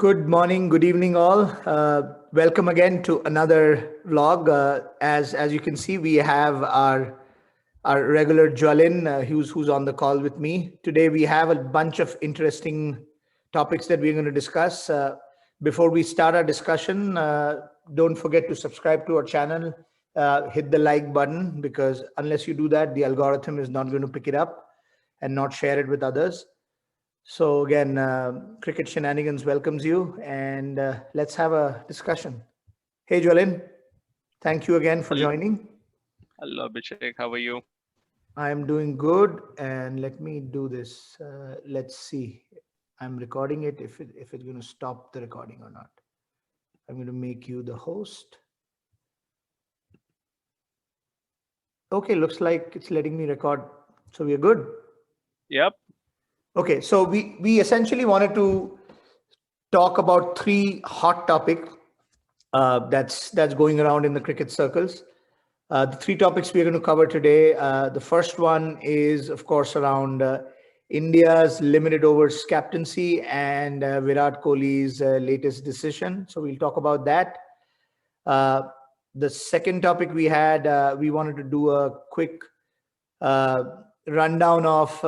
Good morning, good evening, all. Welcome again to another vlog. As you can see, we have our regular Jwalin, who's on the call with me today. We have a bunch of interesting topics that we're going to discuss. Before we start our discussion, don't forget to subscribe to our channel. Hit the like button, because unless you do that, the algorithm is not going to pick it up and not share it with others. So again, Cricket Shenanigans welcomes you, and let's have a discussion. Hey, Jolin, thank you again for Hello, joining. hello Abhishek. How are you? I am doing good, and let me do this. Let's see. I'm recording it. If it's going to stop the recording or not. I'm going to make you the host. Okay, looks like it's letting me record. So we're good. Yep. Okay, so we essentially wanted to talk about three hot topics that's going around in the cricket circles. The three topics we're going to cover today. The first one is, of course, around India's limited overs captaincy and Virat Kohli's latest decision. So we'll talk about that. Uh, the second topic we wanted to do a quick uh, rundown of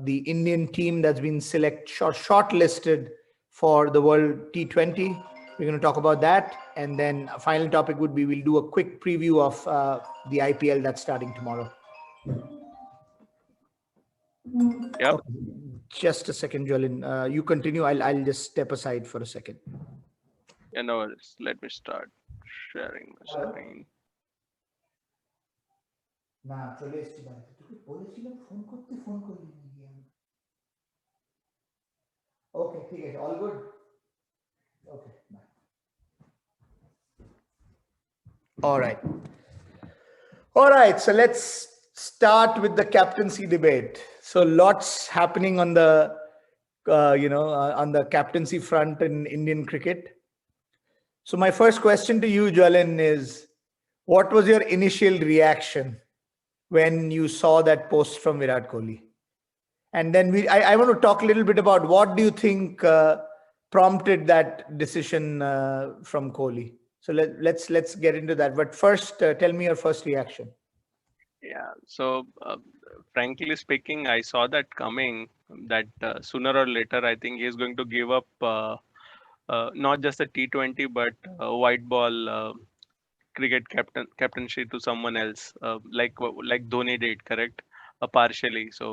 the Indian team that's been shortlisted for the World T20. We're going to talk about that, and then a final topic would be we'll do a quick preview of the IPL that's starting tomorrow. Yep. Okay. Just a second, Jolin. You continue. I'll just step aside for a second. No worries. Let me start sharing my screen. না চলে এসেছি বাড়িতে তোকে বলেছিলাম phone করতে phone করলি না ওকে ঠিক আছে all good okay all right. All right, so let's start with the captaincy debate. So lots happening on the on the captaincy front in Indian cricket. So my first question to you, Jwalin, is what was your initial reaction when you saw that post from Virat Kohli? And then I want to talk a little bit about what do you think prompted that decision from Kohli. So let's get into that. But first, tell me your first reaction. Yeah. So, frankly speaking, I saw that coming. That sooner or later, I think he's going to give up not just a T20 but white ball cricket captaincy to someone else, like Dhoni did, correct? Partially. So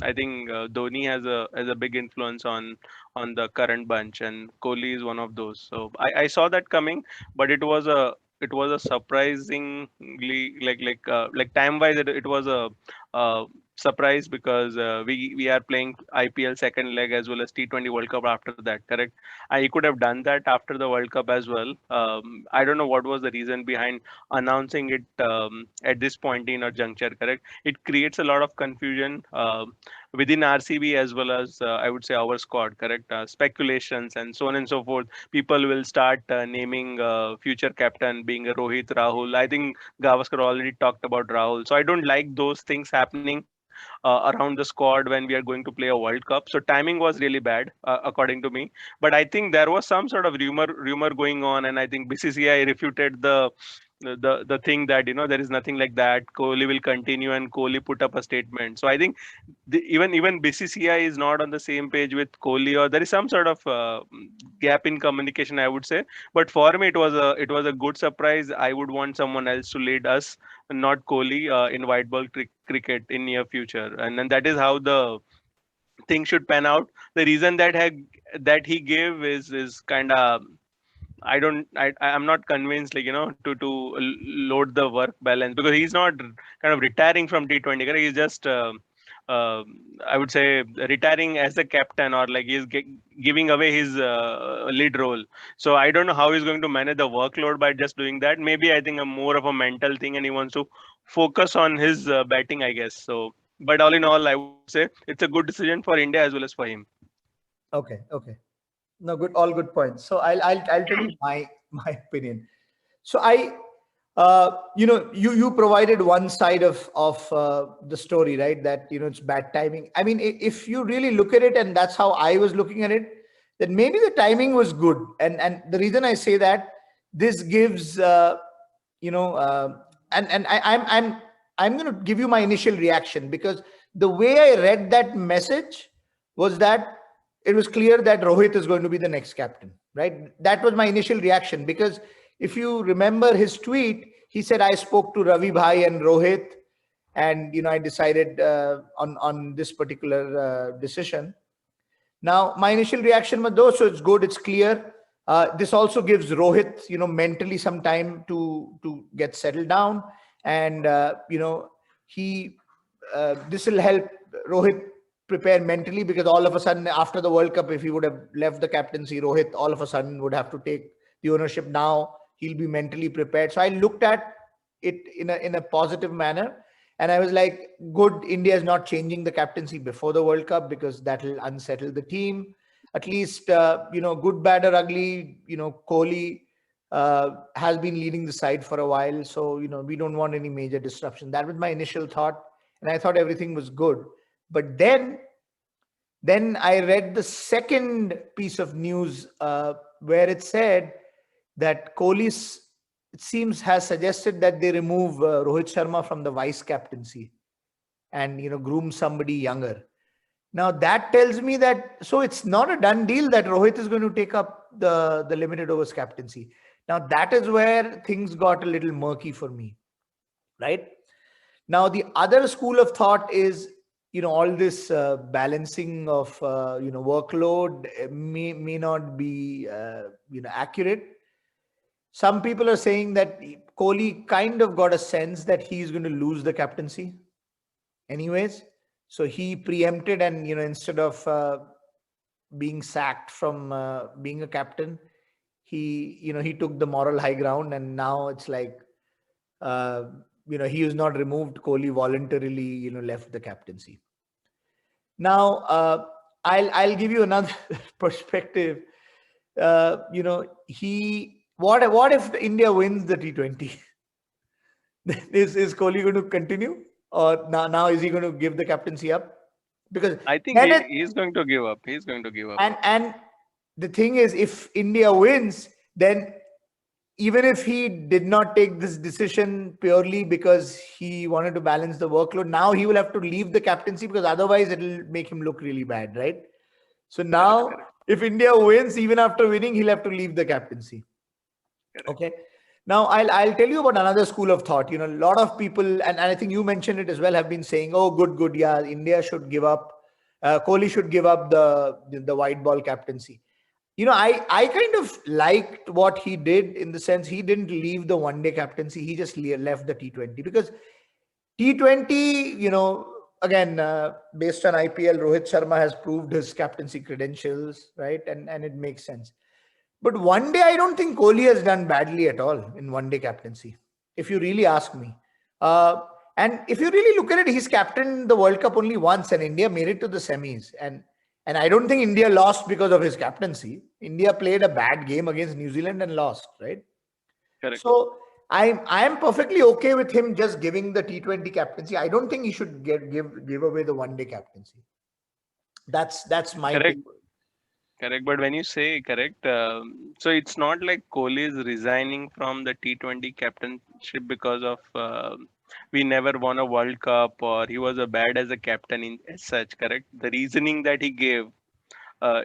I think Dhoni has a big influence on the current bunch, and Kohli is one of those. So I saw that coming, but it was a surprisingly like time wise it was a uh, surprise, because we are playing IPL second leg as well as T20 World Cup after that, correct? He could have done that after the World Cup as well. I don't know what was the reason behind announcing it at this point in a juncture, correct? It creates a lot of confusion within RCB as well as I would say our squad, correct? Speculations and so on and so forth. People will start naming future captain being a Rohit, Rahul. I think Gavaskar already talked about Rahul. So I don't like those things happening around the squad when we are going to play a World Cup. So timing was really bad, according to me. But I think there was some sort of rumor going on, and I think BCCI refuted the thing that there is nothing like that. Kohli will continue, and Kohli put up a statement. So I think even BCCI is not on the same page with Kohli, or there is some sort of gap in communication, I would say. But for me, it was a good surprise. I would want someone else to lead us, not Kohli, in white ball cricket in near future, and then that is how the thing should pan out. The reason that he gave is kind of, I'm not convinced, like, to load the work balance, because he's not kind of retiring from T20, correct? He's just I would say retiring as a captain, or like giving away his lead role. So I don't know how he's going to manage the workload by just doing that. Maybe I think a more of a mental thing, and he wants to focus on his batting, I guess. So, but all in all, I would say it's a good decision for India as well as for him. Okay, okay. No, good, all good points. So I'll tell you my opinion. So you provided one side of the story, right? That it's bad timing. I mean, if you really look at it, and that's how I was looking at it, that maybe the timing was good. And the reason I say that, this gives you know and I'm going to give you my initial reaction, because the way I read that message was that it was clear that Rohit is going to be the next captain, right? That was my initial reaction, because if you remember his tweet, he said, I spoke to Ravi Bhai and Rohit, and I decided on this particular decision. Now, my initial reaction was, though, so it's good, it's clear. This also gives Rohit, mentally some time to get settled down, and he this will help Rohit prepare mentally, because all of a sudden after the World Cup, if he would have left the captaincy, Rohit all of a sudden would have to take the ownership. Now he'll be mentally prepared. So I looked at it in a positive manner. And I was like, good, India is not changing the captaincy before the World Cup, because that will unsettle the team. At least, good, bad or ugly, Kohli has been leading the side for a while. So, we don't want any major disruption. That was my initial thought. And I thought everything was good. But then I read the second piece of news where it said that Kohli, it seems, has suggested that they remove Rohit Sharma from the vice captaincy and groom somebody younger. Now that tells me that, so it's not a done deal that Rohit is going to take up the limited overs captaincy. Now that is where things got a little murky for me, right? Now the other school of thought is, all this balancing of workload may not be accurate. Some people are saying that Kohli kind of got a sense that he's going to lose the captaincy anyways. So he preempted, and, instead of being sacked from being a captain, he took the moral high ground. And now it's like, he was not removed. Kohli voluntarily, left the captaincy. Now, I'll give you another perspective. What if India wins the T20? Is Kohli going to continue, or now is he going to give the captaincy up? Because I think he's going to give up. He's going to give up. And the thing is, if India wins, then even if he did not take this decision purely because he wanted to balance the workload, now he will have to leave the captaincy, because otherwise it will make him look really bad, right? So now, if India wins, even after winning, he'll have to leave the captaincy. Okay. Now I'll tell you about another school of thought. A lot of people, and I think you mentioned it as well, have been saying, "Oh, good, yeah, India should give up. Kohli should give up the white ball captaincy." I kind of liked what he did, in the sense he didn't leave the one-day captaincy. He just left the T20, because T20, again, based on IPL, Rohit Sharma has proved his captaincy credentials, right? And it makes sense. But one day, I don't think Kohli has done badly at all in one-day captaincy, if you really ask me. And if you really look at it, he's captained the World Cup only once, and India made it to the semis. And I don't think India lost because of his captaincy. India played a bad game against New Zealand and lost, right? Correct. So I am perfectly okay with him just giving the T20 captaincy. I don't think he should give away the one-day captaincy. That's my Correct. take. Correct. But when you say correct, so it's not like Kohli is resigning from the T20 captainship because of we never won a World Cup, or he was a bad as a captain as such. Correct. The reasoning that he gave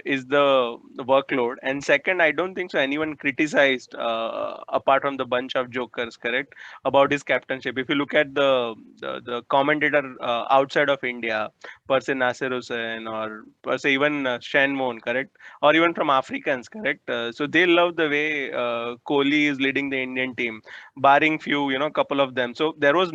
is the workload. And second, I don't think so anyone criticized, apart from the bunch of jokers, correct, about his captainship. If you look at the commentator outside of India, per se Nasir Hussain, or per se even Shan Moon, correct, or even from Africans, correct. So they love the way Kohli is leading the Indian team, barring few, couple of them. So there was,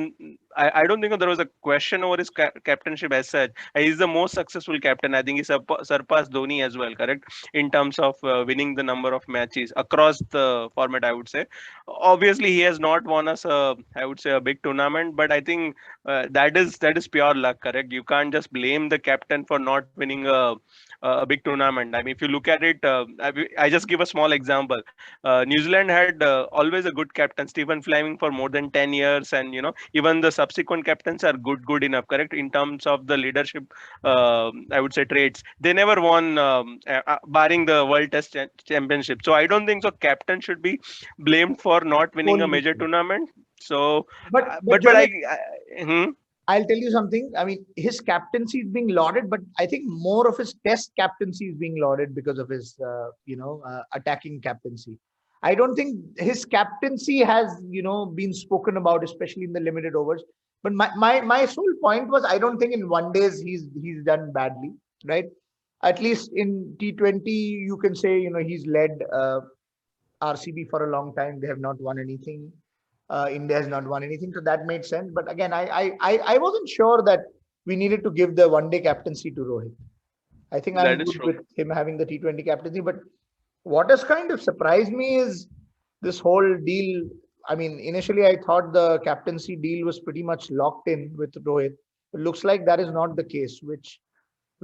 I don't think there was a question over his captainship as such. He's the most successful captain. I think he surpassed Dhoni as well, correct, in terms of winning the number of matches across the format, I would say. Obviously, he has not won us I would say, a big tournament, but I think that is pure luck, correct. You can't just blame the captain for not winning a a big tournament. I mean, if you look at it, I just give a small example. New Zealand had always a good captain, Stephen Fleming, for more than 10 years, and even the subsequent captains are good enough, correct, in terms of the leadership. I would say traits. They never won, barring the World Test Championship. So I don't think so. Captain should be blamed for not winning a Only major true. tournament. So, But but Jolly, hmm. I'll tell you something. I mean, his captaincy is being lauded, but I think more of his test captaincy is being lauded because of his, attacking captaincy. I don't think his captaincy has, been spoken about, especially in the limited overs. But my sole point was, I don't think in one days he's done badly, right? At least in T20, you can say, he's led RCB for a long time. They have not won anything. India has not won anything, so that made sense. But again, I wasn't sure that we needed to give the one day captaincy to Rohit. I think I'm That is good true. with him having the T20 captaincy. But what has kind of surprised me is this whole deal. I mean, initially I thought the captaincy deal was pretty much locked in with Rohit. It looks like that is not the case, which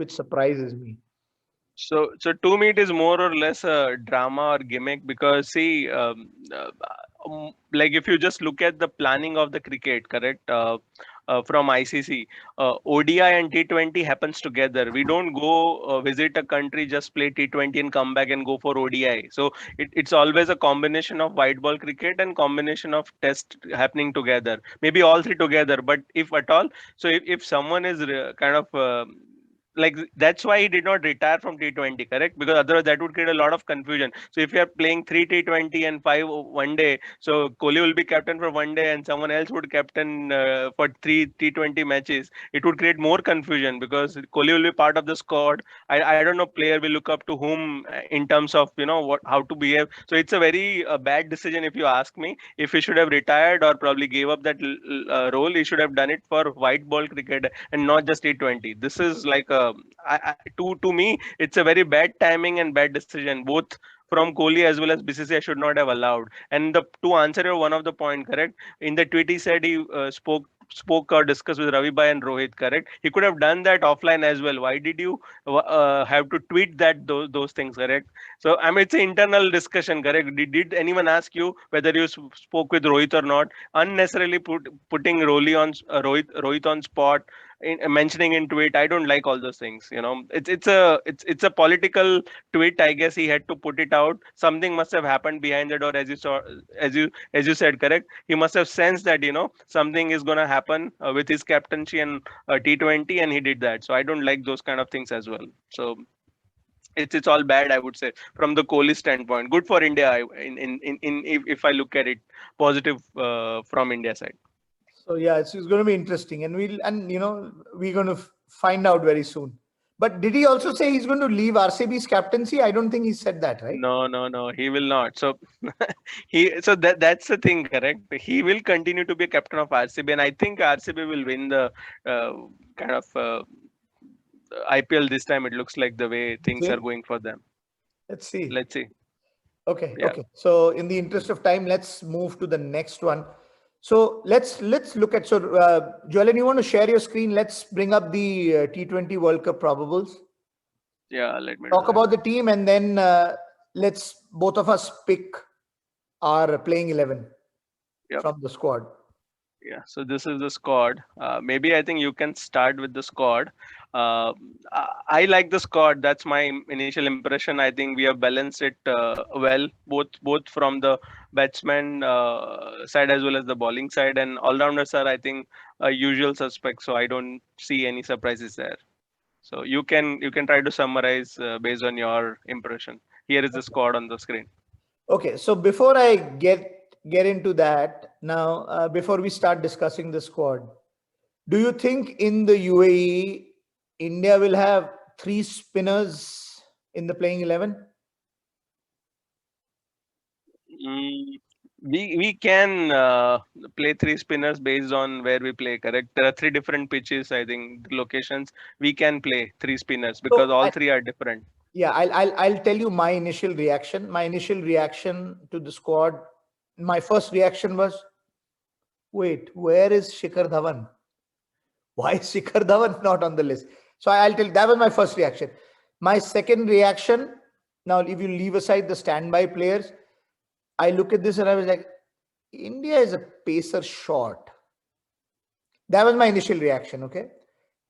surprises me. So to me, it is more or less a drama or gimmick, because see, like if you just look at the planning of the cricket, correct, from ICC, ODI and T20 happens together. We don't go visit a country, just play T20 and come back and go for ODI. So it's always a combination of white ball cricket and combination of test happening together. Maybe all three together, but if at all, so if someone is kind of like, that's why he did not retire from T20, correct? Because otherwise that would create a lot of confusion. So if you are playing 3 T20 and 5 one day, so Kohli will be captain for one day and someone else would captain for 3 T20 matches. It would create more confusion because Kohli will be part of the squad. I don't know, player will look up to whom in terms of what, how to behave. So it's a very bad decision if you ask me. If he should have retired or probably gave up that role, he should have done it for white ball cricket and not just T20. This is like to me, it's a very bad timing and bad decision, both from Kohli as well as BCCI should not have allowed. And to answer your one of the point, correct? In the tweet he said he spoke or discussed with Ravi Bhai and Rohit, correct? He could have done that offline as well. Why did you have to tweet that those things, correct? So I mean, it's an internal discussion, correct? Did anyone ask you whether you spoke with Rohit or not? Unnecessarily putting Rohit on spot, mentioning in tweet. I don't like all those things. It's a political tweet. I guess he had to put it out. Something must have happened behind the door, as you saw, as you said, correct. He must have sensed that something is gonna happen with his captaincy and T20, and he did that. So I don't like those kind of things as well. So it's all bad, I would say, from the Kohli standpoint. Good for India, if I look at it positive from India side. So yeah, it's going to be interesting, and we're going to find out very soon. But did he also say he's going to leave RCB's captaincy? I don't think he said that, right? No, he will not. So that's the thing, correct? He will continue to be a captain of RCB, and I think RCB will win the kind of IPL this time. It looks like the way things are Okay, going for them. let's see. Let's see. Okay, Yeah. okay. So in the interest of time, let's move to the next one. So let's look at, so Joellen, you want to share your screen? Let's bring up the T20 World Cup probables. Yeah, let me do Talk that. about the team, and then let's both of us pick our playing 11 Yep. from the squad. Yeah, so this is the squad. Maybe I think you can start with the squad. I like the squad. That's my initial impression. I think we have balanced it well, both from the batsman side as well as the bowling side, and all rounders are, I think, usual suspects. So I don't see any surprises there. So you can try to summarize based on your impression. Here is the squad on the screen. Okay, so before I get into that now, before we start discussing the squad, do you think in the UAE, India will have 3 spinners in the playing 11? We can play 3 spinners based on where we play, correct? There are 3 different pitches, I think, locations. We can play 3 spinners because So all 3 are different. yeah, I'll tell you my initial reaction. My initial reaction to the squad, my first reaction was, wait, where is Shikhar Dhawan? Why is Shikhar Dhawan not on the list? So I'll tell you, that was my first reaction. My second reaction, now if you leave aside the standby players, I look at this and I was like, India is a pacer short. That was my initial reaction, okay?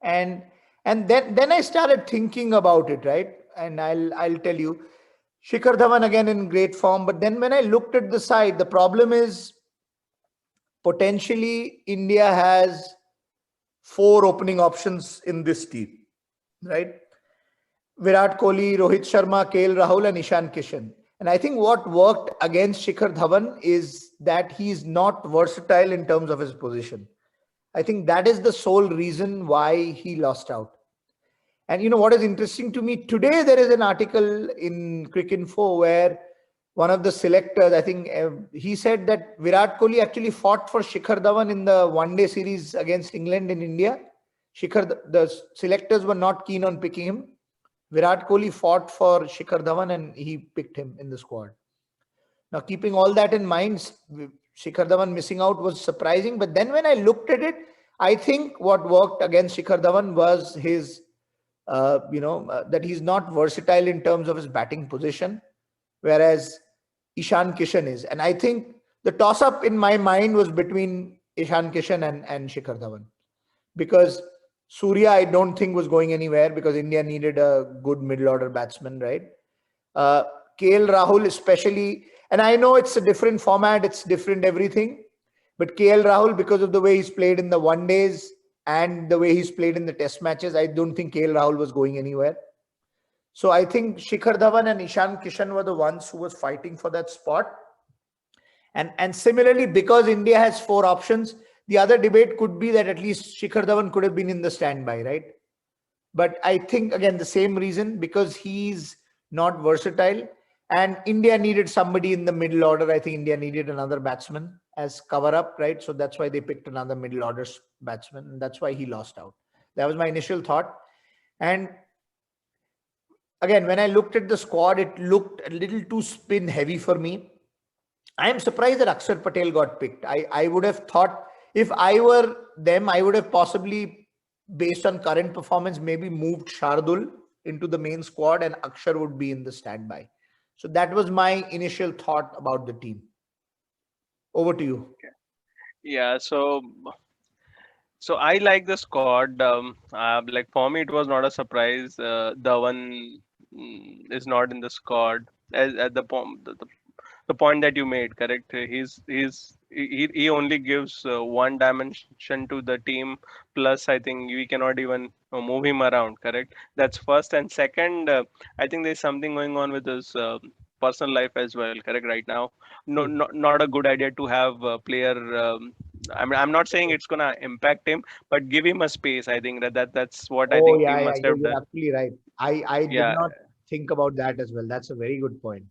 And then I started thinking about it, right? And I'll tell you, Shikhar Dhawan again in great form. But then when I looked at the side, the problem is potentially India has four opening options in this team, right? Virat Kohli, Rohit Sharma, KL Rahul, and Ishan Kishan. And I think what worked against Shikhar Dhawan is that he's not versatile in terms of his position. I think that is the sole reason why he lost out. And you know what is interesting to me? Today there is an article in Cricinfo where one of the selectors, I think he said that Virat Kohli actually fought for Shikhar Dhawan in the one-day series against England in India. The selectors were not keen on picking him. Virat Kohli fought for Shikhar Dhawan and he picked him in the squad. Now, keeping all that in mind, Shikhar Dhawan missing out was surprising. But then when I looked at it, I think what worked against Shikhar Dhawan was his, that he's not versatile in terms of his batting position, whereas Ishan Kishan is. And I think the toss-up in my mind was between Ishan Kishan and Shikhar Dhawan. Because Surya, I don't think was going anywhere because India needed a good middle order batsman, right? KL Rahul especially, and I know it's a different format, it's different everything, but KL Rahul, because of the way he's played in the one days and the way he's played in the test matches, I don't think KL Rahul was going anywhere. So I think Shikhar Dhawan and Ishan Kishan were the ones who was fighting for that spot. And similarly, because India has four options, the other debate could be that at least Shikhar Dhawan could have been in the standby, right? But I think, again, the same reason, because he's not versatile and India needed somebody in the middle order. I think India needed another batsman as cover up, right? So that's why they picked another middle order batsman. And that's why he lost out. That was my initial thought. And again, when I looked at the squad, it looked a little too spin heavy for me. I am surprised that Akshar Patel got picked. I would have thought if I were them, I would have possibly, based on current performance, maybe moved Shardul into the main squad and Akshar would be in the standby. So that was my initial thought about the team. Over to you. Yeah, so I like the squad. Like for me, it was not a surprise. Dhawan is not in the squad as at the point that you made, correct? He only gives one dimension to the team. Plus, I think we cannot even move him around, correct? That's first. And second, I think there's something going on with his personal life as well, correct? Right now, no, not a good idea to have a player. I'm not saying it's gonna impact him, but give him a space. I think that's what I think he must have You're done. absolutely right. I did Yeah, not think about that as well. That's a very good point.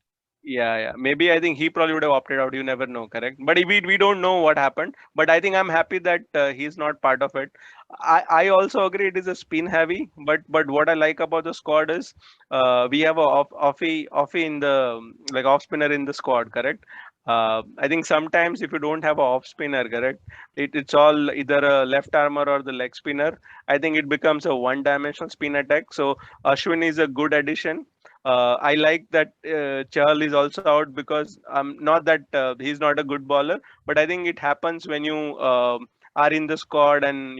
yeah. Maybe I think he probably would have opted out. You never know, correct? But we don't know what happened. But I think I'm happy that he's not part of it. I also agree it is a spin heavy. But what I like about the squad is we have a offie in the like off spinner in the squad, correct? I think sometimes if you don't have a off spinner, correct, it's all either a left armer or the leg spinner. I think it becomes a one-dimensional spin attack. So Ashwin is a good addition. I like that Chahal is also out because not that he's not a good bowler, but I think it happens when you are in the squad and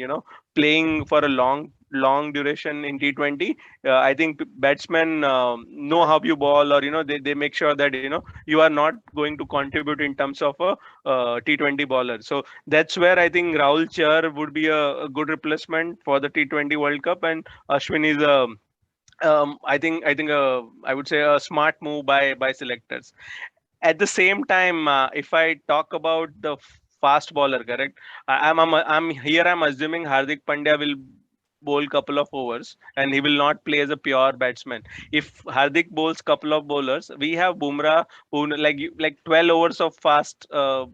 playing for a long duration in T20. I think batsmen know how you ball, or they make sure that you are not going to contribute in terms of a T20 bowler. So that's where I think Rahul Chahar would be a good replacement for the T20 World Cup, and Ashwin is a I would say a smart move by selectors. At the same time, if I talk about the fast bowler, correct? I'm assuming Hardik Pandya will bowl couple of overs and he will not play as a pure batsman. If Hardik bowls couple of bowlers, we have Bumrah who like 12 overs of fast bowler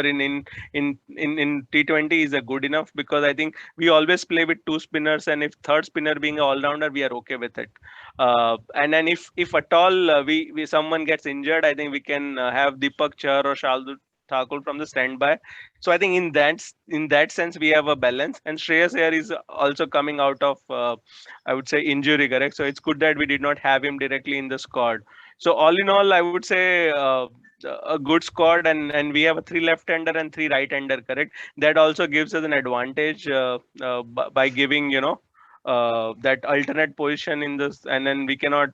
in T20 is a good enough, because I think we always play with two spinners, and if third spinner being an all-rounder, we are okay with it. And then if at all we someone gets injured, I think we can have Deepak Chahar or Thakur from the standby. So I think in that sense we have a balance. And Shreyas here is also coming out of I would say injury, correct? So it's good that we did not have him directly in the squad. So all in all, I would say a good squad, and we have a 3 left-hander and 3 right-hander, correct? That also gives us an advantage by giving that alternate position in this, and then we cannot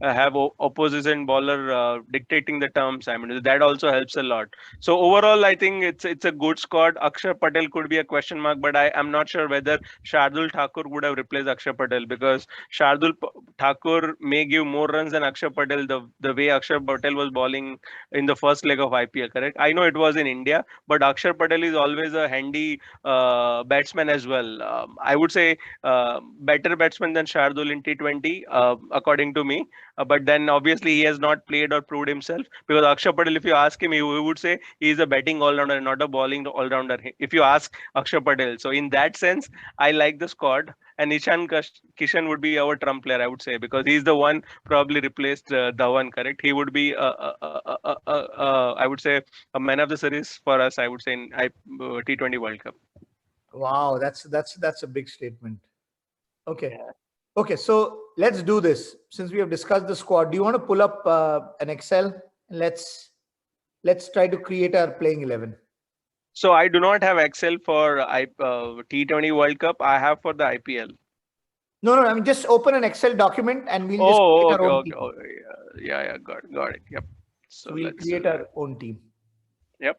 have opposition bowler dictating the terms. I mean, that also helps a lot. So overall, I think it's a good squad. Akshar Patel could be a question mark, but I am not sure whether Shardul Thakur would have replaced Akshar Patel, because Thakur may give more runs than Akshar Patel, the way Akshar Patel was bowling in the first leg of IPL, correct? I know it was in India, but Akshar Patel is always a handy batsman as well. I would say better batsman than Shardul in T20, according to me. But then obviously he has not played or proved himself, because Akshar Patel, if you ask him, he would say he is a batting all-rounder, not a bowling all-rounder, if you ask Akshar Patel. So in that sense, I like the squad. And Ishan Kishan would be our trump player, I would say, because he's the one probably replaced Dhawan, correct? He would be, I would say, a man of the series for us, I would say, in T20 World Cup. Wow, that's a big statement. Okay. Okay, so let's do this. Since we have discussed the squad, do you want to pull up an Excel? And let's try to create our playing 11. So I do not have Excel for T20 World Cup. I have for the IPL. No, I mean, just open an Excel document and we'll just Oh, create our own okay. team. Oh, yeah, got it. Yep. So we'll create our own team. Yep.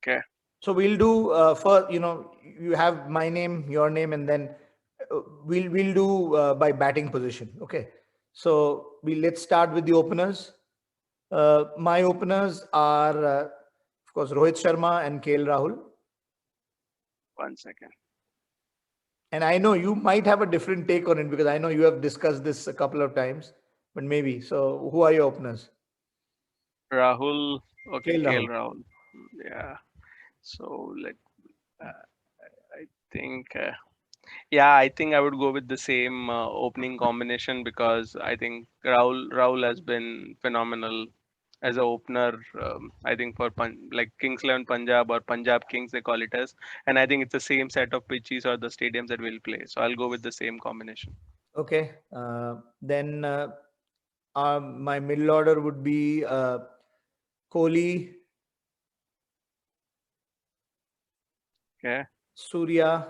Okay. So we'll do for you have my name, your name, and then we'll do by batting position. Okay. So let's start with the openers. My openers are of course Rohit Sharma and KL Rahul. 1 second. And I know you might have a different take on it, because I know you have discussed this a couple of times, but maybe. So who are your openers? Rahul. Okay, KL KL Rahul. Yeah. So I think. I think I would go with the same opening combination, because I think Rahul has been phenomenal as an opener. I think for like Kings 11 Punjab, or Punjab Kings they call it as, and I think it's the same set of pitches or the stadiums that we'll play. So I'll go with the same combination. Okay. Then my middle order would be Kohli, Okay. Surya,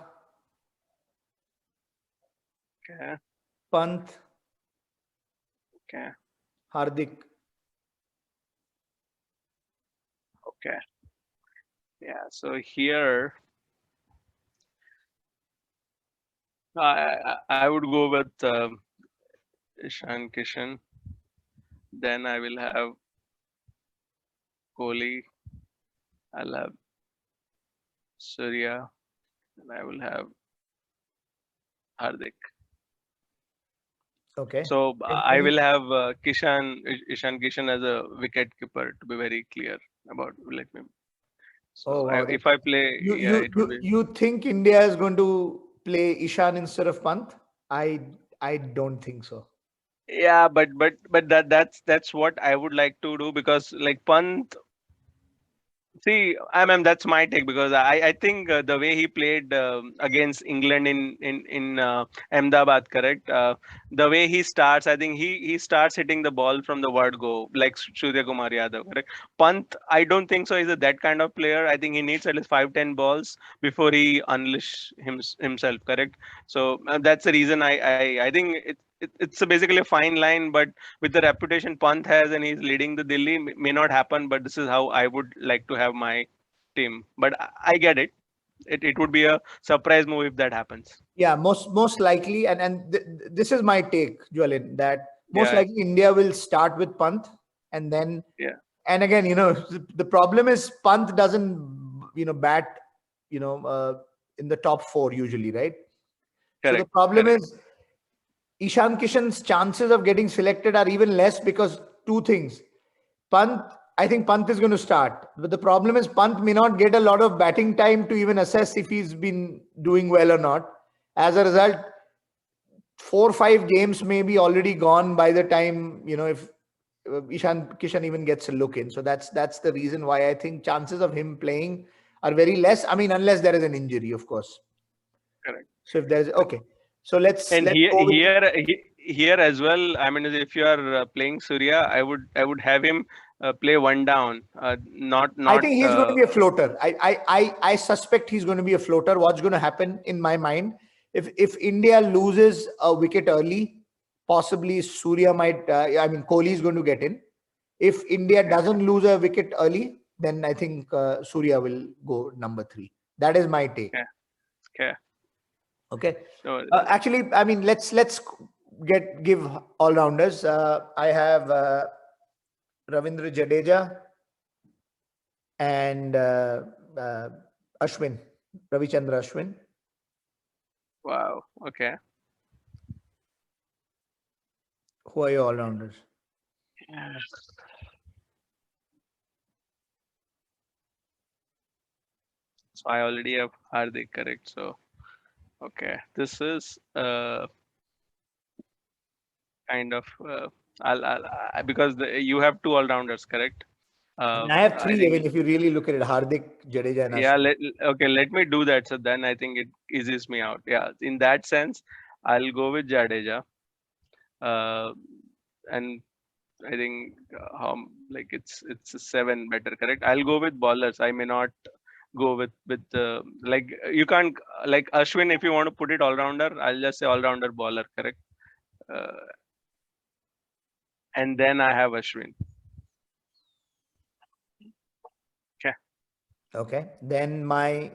Okay. Pant, Okay. Hardik. Okay. Yeah. So here, I would go with Ishan Kishan. Then I will have Kohli. I'll have Surya, and I will have Hardik. Okay. So I will have Ishan Kishan as a wicket keeper, to be very clear about. Let me. So Oh, wow. if I play, it would be. You think India is going to play Ishan instead of Pant? I don't think so. Yeah, but that's what I would like to do, because like Pant. See, that's my take, because I think the way he played against England in Ahmedabad, correct? The way he starts, I think he starts hitting the ball from the word go, like Surya Kumar Yadav, correct? Pant, I don't think so. He's that kind of player. I think he needs at least 5-10 balls before he unleash himself, correct? So that's the reason I think it's basically a fine line, but with the reputation Pant has and he's leading the Delhi, may not happen, but this is how I would like to have my team. But I get it. It would be a surprise move if that happens. Yeah, most likely, and this is my take, Jwalin, that most Yeah. likely India will start with Pant, and then and again, the problem is Pant doesn't bat in the top 4 usually, right? Correct. So the problem is Ishan Kishan's chances of getting selected are even less, because 2 things. I think Pant is going to start, but the problem is Pant may not get a lot of batting time to even assess if he's been doing well or not. As a result, 4 or 5 games may be already gone by the time, if Ishan Kishan even gets a look in. So that's the reason why I think chances of him playing are very less. I mean, unless there is an injury, of course. Correct. So if there's okay, so let's And go with here as well. I mean, if you are playing Surya, I would have him play one down, not I not. think he's going to be a floater. I suspect he's going to be a floater. What's going to happen in my mind, if India loses a wicket early, possibly Surya might. I mean, Kohli is going to get in. If India doesn't lose a wicket early, then I think Surya will go number 3. That is my take. Okay. Okay. Okay. So Actually, I mean, let's give all rounders. I have Ravindra Jadeja and Ashwin, Ravichandra Ashwin. wow. Okay. Who are your all rounders? So I already have Hardik, correct. So okay, this is kind of because you have 2 all rounders, correct? I have 3. think Even if you really look at it, Hardik, Jadeja, and yeah. Ashwin. Okay, let me do that. So then I think it eases me out. Yeah, in that sense, I'll go with Jadeja. And I think like it's a 7 better, correct? I'll go with bowlers. I may not go with like you can't like Ashwin if you want to put it all rounder. I'll just say all rounder bowler, correct? Uh, and then I have Ashwin. Okay. Okay. Then my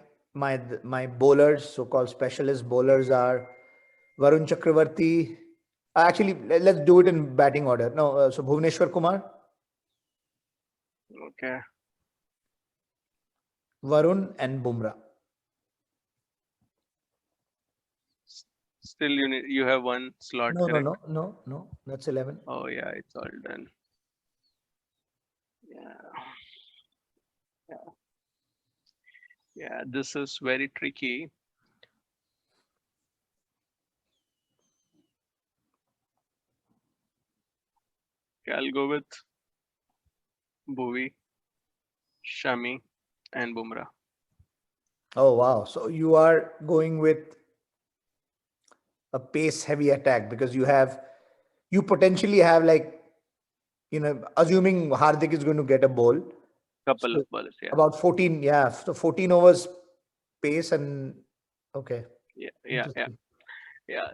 bowlers, so-called specialist bowlers, are Varun Chakravarti. Actually, let's do it in batting order. No, so Bhuvneshwar Kumar, Okay. Varun, and Bumrah. Still, you have 1 slot, No, correct? no. That's 11. Oh yeah, it's all done. Yeah. Yeah. Yeah. This is very tricky. Okay, I'll go with Bhuvi, Shami, and Bumrah. Oh wow! So you are going with a pace-heavy attack because you potentially have, like, assuming Hardik is going to get a ball, Couple so of bowlers, yeah. about 14, yeah, so 14 overs pace and okay. Yeah. Interesting.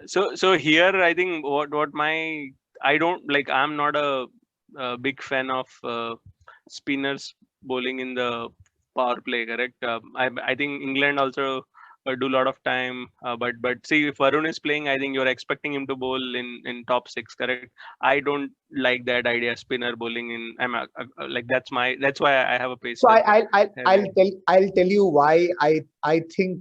So here I think what my I don't like. I'm not a big fan of spinners bowling in the power play, correct? I think England also do a lot of time, but see, if Varun is playing, I think you're expecting him to bowl in top 6, correct? I don't like that idea, spinner bowling in. Like that's why I have a So pacer. Heavy. I'll tell you why I think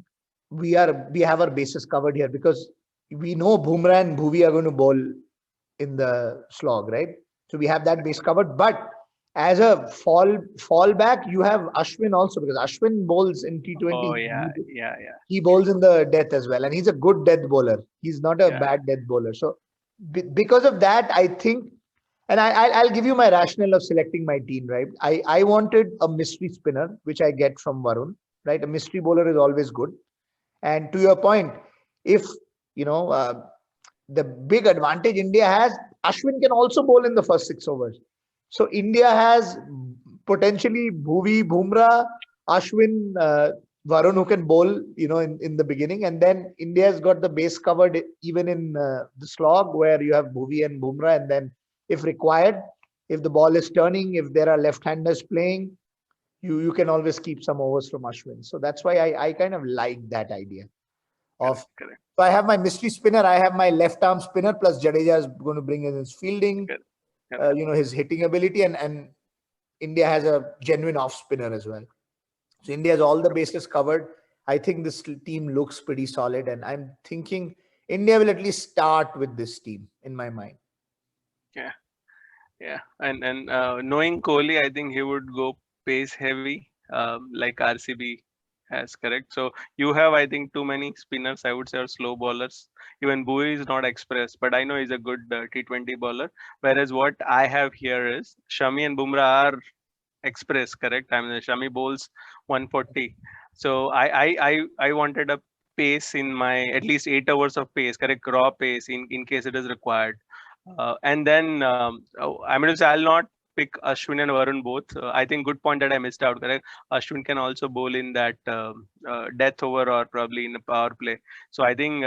we have our bases covered here, because we know Bumrah and Bhuvi are going to bowl in the slog, right? So we have that base covered. But as a fallback, you have Ashwin also, because Ashwin bowls in Oh T20. yeah. He bowls in the death as well, and he's a good death bowler. He's not a Yeah. bad death bowler. So because of that, I think, and I'll give you my rationale of selecting my team, right? I wanted a mystery spinner, which I get from Varun, right? A mystery bowler is always good. And to your point, if you know the big advantage India has, Ashwin can also bowl in the first 6 overs. So India has potentially Bhuvi, Bumrah, Ashwin, Varun, who can bowl, in the beginning, and then India's got the base covered even in the slog, where you have Bhuvi and Bumrah, and then if required, if the ball is turning, if there are left-handers playing, you can always keep some overs from Ashwin. So that's why I kind of like that idea of. Correct. So I have my mystery spinner, I have my left arm spinner, plus Jadeja is going to bring in his fielding, Correct. his hitting ability, and India has a genuine off spinner as well. So India has all the bases covered. I think this team looks pretty solid, and I'm thinking India will at least start with this team in my mind. Yeah, and knowing Kohli, I think he would go pace heavy, like RCB Yes, correct. So you have, I think, too many spinners, I would say, or slow bowlers. Even Bui is not express, but I know he's a good T20 bowler. Whereas what I have here is Shami and Bumrah are express, correct? I mean, Shami bowls 140. So I wanted a pace in my at least 8 hours of pace, correct? Raw pace in case it is required. And then I'm going to say I'll not pick Ashwin and Varun both. I think good point that I missed out, correct? Ashwin can also bowl in that death over or probably in a power play. So I think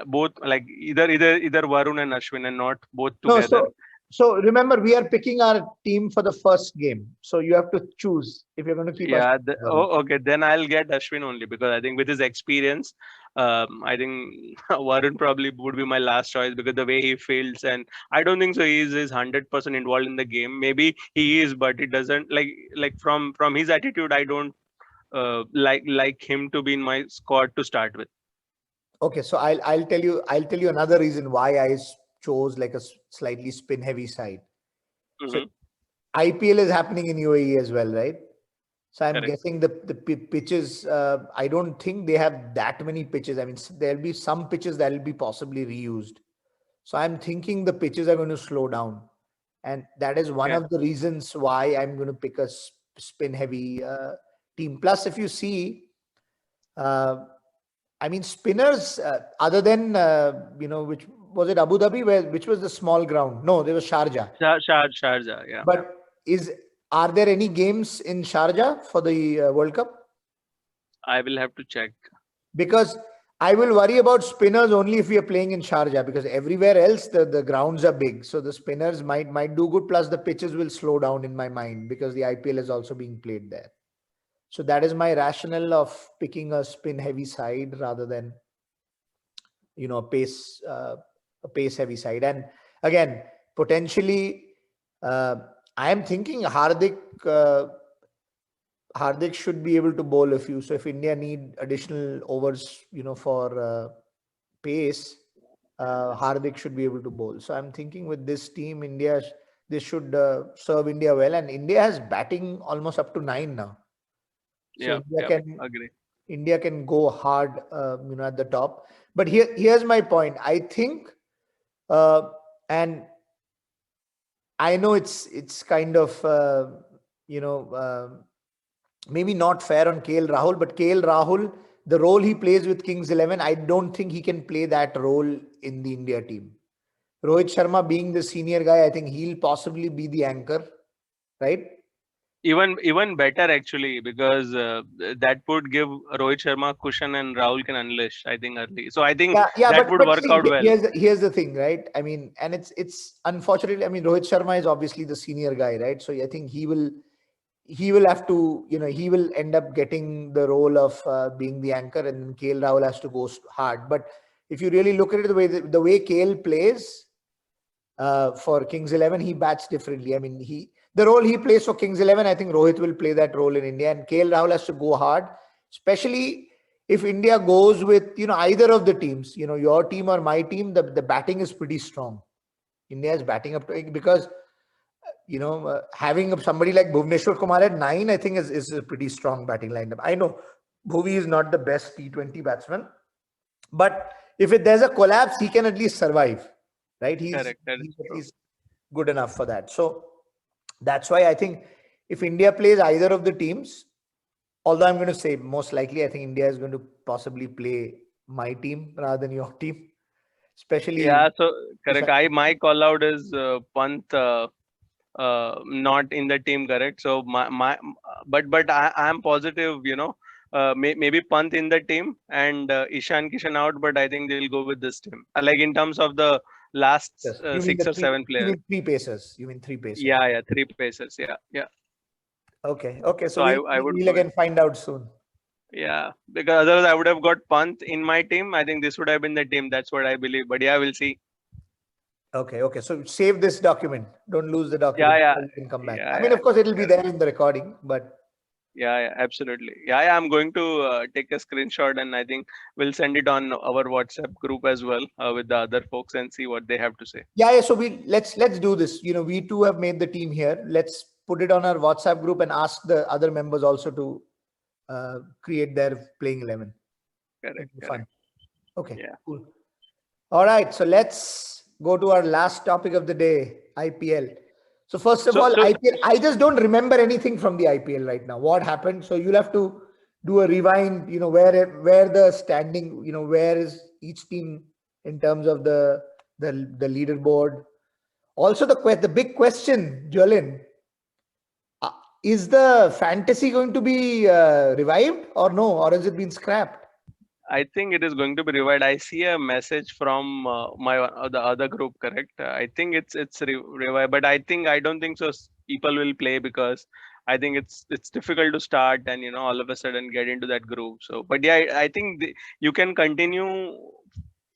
both like either Varun and Ashwin and not both No, together. so remember, we are picking our team for the first game. So you have to choose if you're going to keep us. Yeah. Okay. Then I'll get Ashwin only because I think with his experience, I think Varun probably would be my last choice because the way he fields, and I don't think so. He is 100% involved in the game. Maybe he is, but it doesn't like from his attitude. I don't like him to be in my squad to start with. Okay, so I'll tell you another reason why chose like a slightly spin heavy side. So Hmm. IPL is happening in UAE as well, right? So I'm Correct. guessing the pitches. I don't think they have that many pitches. I mean, there'll be some pitches that will be possibly reused. So I'm thinking the pitches are going to slow down, and that is one Yeah. of the reasons why I'm going to pick a spin heavy team. Plus, if you see, uh, I mean, spinners other than which was it Abu Dhabi, which was the small ground? No, there was Sharjah. Sharjah. Yeah. But are there any games in Sharjah for the World Cup? I will have to check. Because I will worry about spinners only if we are playing in Sharjah, because everywhere else the grounds are big, so the spinners might do good. Plus, the pitches will slow down in my mind because the IPL is also being played there. So that is my rationale of picking a spin heavy side rather than a pace heavy side. And again, potentially, uh, I am thinking Hardik should be able to bowl a few. So if India need additional overs, for pace, Hardik should be able to bowl. So I'm thinking with this team, this should serve India well. And India has batting almost up to 9 now. So Yeah. India Yeah. can Agree. India can go hard, at the top. But here's my point. I think, and I know it's kind of you know maybe not fair on KL Rahul, but KL Rahul, the role he plays with Kings 11, I don't think he can play that role in the India team. Rohit Sharma being the senior guy, I think he'll possibly be the anchor, right? Even better actually because that would give Rohit Sharma cushion and Rahul can unleash. I think early. So I think Yeah, that would but work see, out well. here's the thing, right? I mean, and it's unfortunately, I mean, Rohit Sharma is obviously the senior guy, right? So I think he will have to, he will end up getting the role of being the anchor, and then KL Rahul has to go hard. But if you really look at it, the way KL plays for Kings 11, he bats differently. I mean, the role he plays for Kings 11, I think Rohit will play that role in India, and KL Rahul has to go hard, especially if India goes with either of the teams, your team or my team. The batting is pretty strong. India is batting up to, because having somebody like Bhuvneshwar Kumar at 9, I think is a pretty strong batting lineup. I know Bhuvi is not the best T20 batsman, but if there's a collapse, he can at least survive, right? He's Correct. That is he's at true. least good enough for that. So that's why I think if India plays either of the teams, although I'm going to say most likely, I think India is going to possibly play my team rather than your team, especially Yeah. So if correct. My call out is Pant not in the team. Correct. So but I am positive. Maybe Pant in the team and Ishan Kishan out. But I think they'll go with this team. Like in terms of the last yes, you mean six or seven you players. mean three pacers. You mean three pacers. Yeah. Yeah. Three paces. Yeah. Yeah. Okay. Okay. So So we'll I would we'll go with. again find out soon. Yeah, because otherwise I would have got Pant in my team. I think this would have been the team. That's what I believe. But yeah, we'll see. Okay. Okay. So save this document. Don't lose the Yeah, document. yeah, You can come back. I mean, yeah, of course, it'll be correct. there in the recording, but Yeah, absolutely. Yeah, I'm going to take a screenshot and I think we'll send it on our WhatsApp group as well with the other folks and see what they have to say. yeah. So let's do this. We too have made the team here. Let's put it on our WhatsApp group and ask the other members also to create their playing 11. Correct. It'll be fun. Okay, Yeah. cool. All right, so let's go to our last topic of the day, IPL. So first of So, all, so IPL, I just don't remember anything from the IPL right now. What happened? So you'll have to do a rewind, where the standing, where is each team in terms of the leaderboard. Also the big question, Jolin, uh, is the fantasy going to be revived or no, or has it been scrapped? I think it is going to be revived. I see a message from my the other group. Correct. I think it's revived, but I don't think so. People will play because I think it's difficult to start and all of a sudden get into that group. So, but yeah, I think you can continue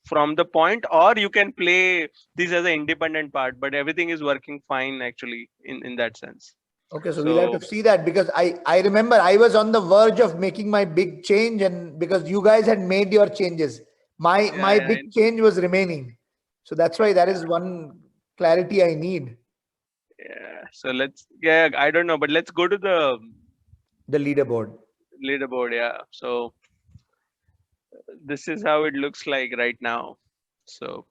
from the point, or you can play this as an independent part. But everything is working fine actually in that sense. Okay, so we'll have So to see that because I remember I was on the verge of making my big change, and because you guys had made your changes, my yeah, big change was remaining. So that's why that is one clarity I need. yeah. So I don't know, but let's go to the The leaderboard. leaderboard. Yeah. So this is how it looks like right now. So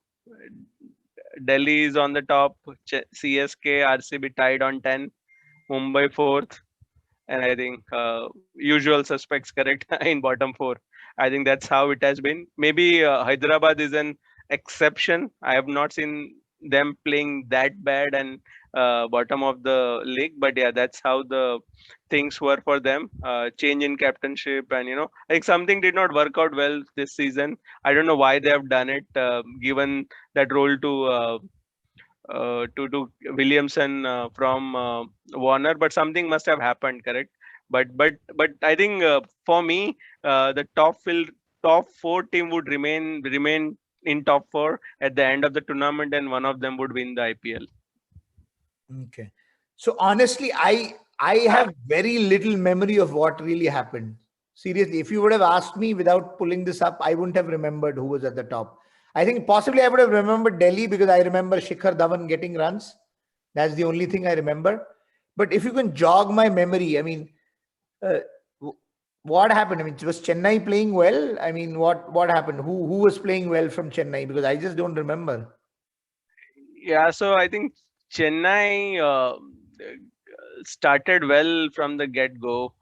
Delhi is on the top, CSK, RCB tied on 10, Mumbai fourth, and I think usual suspects correct in bottom four. I think that's how it has been. Maybe Hyderabad is an exception. I have not seen them playing that bad and bottom of the league, but yeah, that's how the things were for them. Change in captainship, and I think something did not work out well this season. I don't know why they have done it, given that role to Williamson from Warner, but something must have happened, correct? But I think for me, the top four team would remain in top four at the end of the tournament, and one of them would win the IPL. Okay. So honestly, I have very little memory of what really happened. Seriously, if you would have asked me without pulling this up, I wouldn't have remembered who was at the top. I think possibly I would have remembered Delhi because I remember Shikhar Dhawan getting runs. That's the only thing I remember. But if you can jog my memory, I mean, uh, what happened? I mean, was Chennai playing well? I mean, what happened? Who was playing well from Chennai? Because I just don't remember. Yeah, so I think Chennai started well from the get go.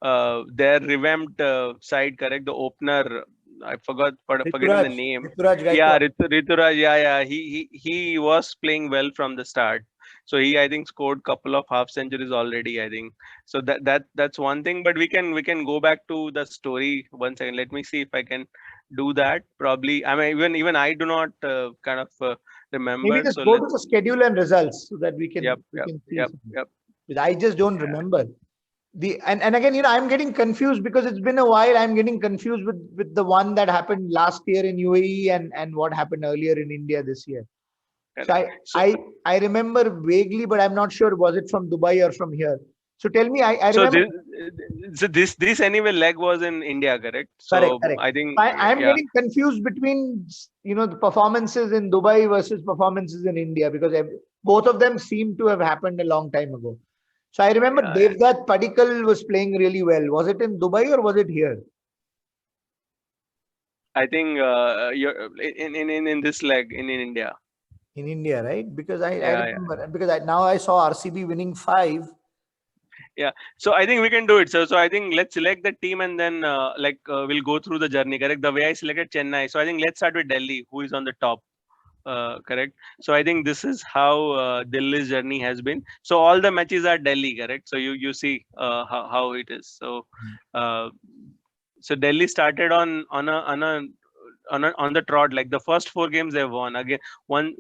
Their revamped side, correct? The opener, I forgetting the Rituraj, name. Rituraj Yeah, Gaikwad. Rituraj. Yeah. He was playing well from the start. So he, I think, scored couple of half centuries already. I think so. That's one thing. But we can go back to the story 1 second. Let me see if I can do that. Probably. I mean, even I do not kind of Maybe remember. just So go to let's. the schedule and results so that we Yep. can we Yep. can see Yep. something. Yep. Because I just don't Yeah. remember and again, I'm getting confused because it's been a while. I'm getting confused with the one that happened last year in UAE and what happened earlier in India this year. So Correct. So I remember vaguely, but I'm not sure was it from Dubai or from here. So tell me, I So remember. this anyway leg was in India, correct? Correct, So correct. I think I'm yeah, getting confused between the performances in Dubai versus performances in India because both of them seem to have happened a long time ago. So I remember yeah. Devdutt Padikkal was playing really well. Was it in Dubai or was it here I think you're in this leg in India. in India, right? Because I Yeah, yeah, remember because now I saw RCB winning 5. yeah. So I think we can do it. So I think let's select the team and then we'll go through the journey. Correct. The way I selected Chennai. So I think let's start with Delhi, who is on the top. Correct. So I think this is how Delhi's journey has been. So all the matches are Delhi, correct? So you see how it is. So uh, so Delhi started on the trot. Like the first four games they've won again. One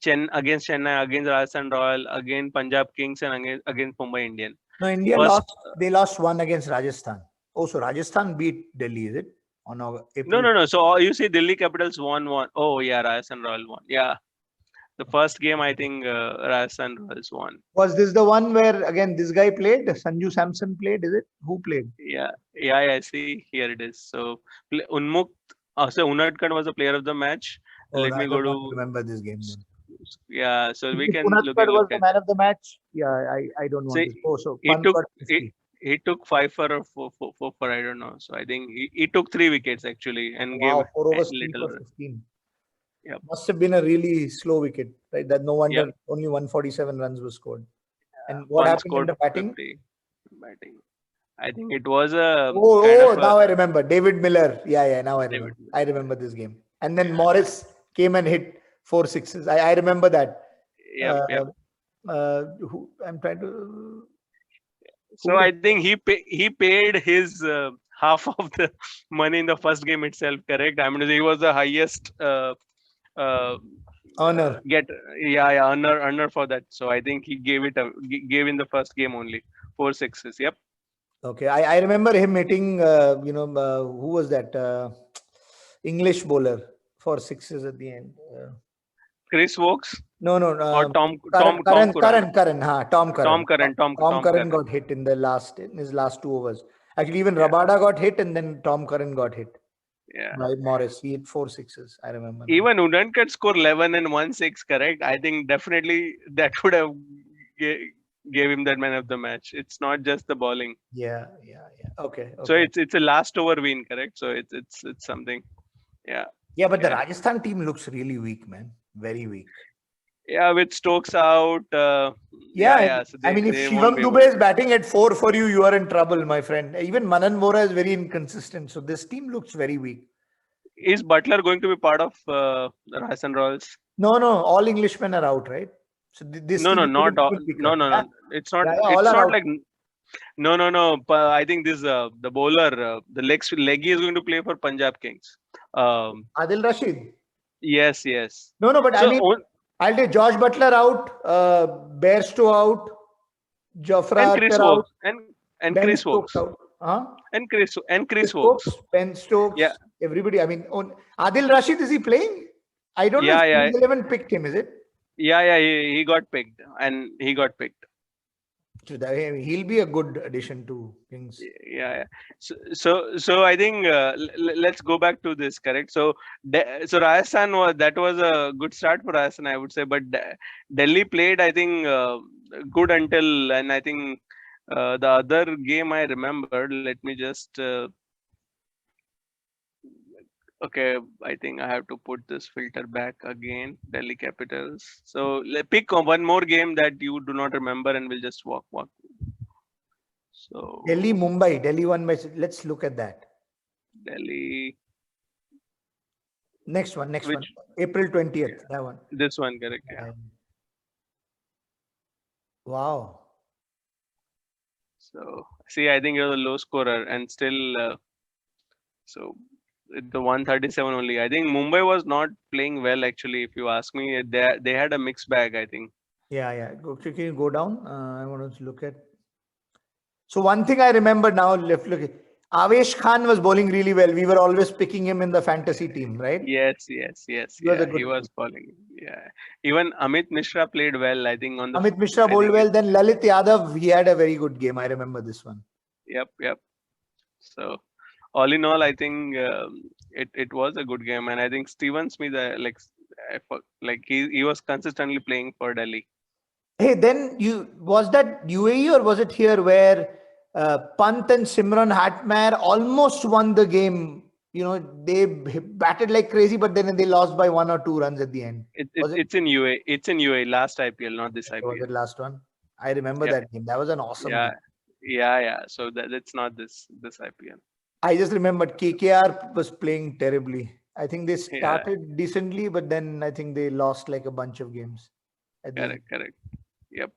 against Chennai, against Rajasthan Royal, against Punjab Kings, and against Mumbai Indian. No, India First, lost. They lost one against Rajasthan. Oh, so Rajasthan beat Delhi, is it? On no, April. no, no. So you see, Delhi Capitals won one. Oh yeah, Rajasthan Royal won. Yeah, the first game I think Rajasthan Royals won. Was this the one where again this guy played? Sanju Samson played, is it? Who played? Yeah. See, here it is. So Unmukt, so Unadkat was the player of the match. Oh, Let no, I me go don't to want to remember this game then. yeah. So we If can Punatkar look was the at. man of the match, yeah, I don't So want this. Oh, so it Pant took got it, 50. he took 5 for or 4 for, I don't know. So I think he took 3 wickets actually and gave Wow, 4 a overs, 3 little for run. 15. Yep. Must have been a really slow wicket, right? That no wonder Yep. only 147 runs were scored. And what One happened in scored the batting? 50 batting. I think it was a kind Oh, of a now I remember. David Miller. Yeah, now I David. remember. I remember this game. And then Morris came and hit 4 sixes. I remember that. Yep. Yep. I'm trying to. So I think he paid his half of the money in the first game itself. Correct. I mean, he was the highest uh, Honor. earner for that. So I think he gave in the first game only 4 sixes. Yep. Okay, I remember him hitting. Who was that? English bowler for sixes at the end. Chris Wokes No, or Tom Curran. Tom Curran. Tom Tom Curran Curran. got hit in his last 2 overs. Actually, even Yeah. Rabada got hit, and then Tom Curran got hit Yeah. by Morris. He hit 4 sixes. I remember. Now. Even Udankar score 11 and 1-6, correct? I think definitely that would have gave him that man of the match. It's not just the bowling. Yeah. Okay. So it's a last over win, correct? So it's something. Yeah. Yeah, but the Rajasthan team looks really weak, man. Very weak. Yeah, with Stokes out. So I mean, if they Shivam won't be able Dubey is to. batting at 4 for you, you are in trouble, my friend. Even Manan Vora is very inconsistent. So this team looks very weak. Is Butler going to be part of the Rajasthan Royals? No, all Englishmen are out, right? So this No, team no, is not all. will pick No, up. no, Yeah. no. It's not. All It's are not out. like. No. I think this the bowler, the leggy is going to play for Punjab Kings. Adil Rashid. Yes. No, but So I mean, I'll take Josh Butler out, Bairstow out, Jofra and Chris Archer out, Wokes and Ben Chris Stokes Wokes out. Huh? and Chris Stokes, Wokes. Ben Stokes, Yeah. everybody. I mean, Adil Rashid, is he playing? I don't know if Yeah. Kings 11 picked him, is it? Yeah. He got picked and he got picked. So he'll be a good addition to Kings. Yeah. So I think let's go back to this. Correct. So Rajasthan was a good start for Rajasthan, I would say, but Delhi played, I think, good until, and I think the other game I remembered. Let me just. Okay, I think I have to put this filter back again. Delhi Capitals. So pick one more game that you do not remember, and we'll just walk. So Delhi, Mumbai. Delhi won by. Let's look at that. Delhi. Next one. April 20th. That one. This one, correct. Yeah. Wow. So see, I think you're the low scorer, and still, so the 137 only. I think Mumbai was not playing well actually. If you ask me, they had a mixed bag, I think. Yeah. Can you go down? I want to look at. So one thing I remember now, look, Avesh Khan was bowling really well. We were always picking him in the fantasy team, right? Yes. He was bowling. Yeah. Even Amit Mishra played well, I think. Amit Mishra bowled well. Then Lalit Yadav, he had a very good game. I remember this one. Yep. So all in all, I think it was a good game, and I think Steven Smith, he was consistently playing for Delhi. Hey, then was that UAE or was it here where Pant and Simran Hatmar almost won the game? You know, they batted like crazy, but then they lost by 1 or 2 runs at the end. It's in UAE. It's in UAE. Last IPL, not this IPL. Was it last one? I remember that game. That was an awesome game. Yeah. So that's not this IPL. I just remembered KKR was playing terribly. I think they started decently, but then I think they lost like a bunch of games. Correct. Yep.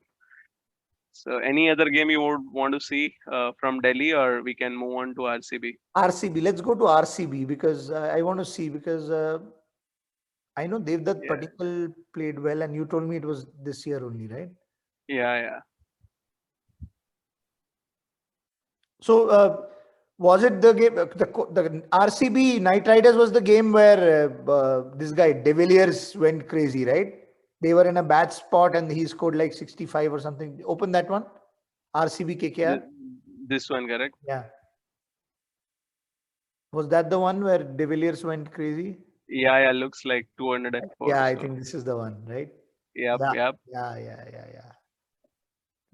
So any other game you would want to see from Delhi, or we can move on to RCB? RCB. Let's go to RCB because I want to see because I know Devdutt Patikal played well, and you told me it was this year only, right? Yeah. So was it the game? The RCB Knight Riders was the game where this guy De Villiers went crazy, right? They were in a bad spot and he scored like 65 or something. Open that one. RCB KKR. This one, correct? Yeah. Was that the one where De Villiers went crazy? Yeah. Looks like 204. Yeah, I think this is the one, right? Yep. Yeah.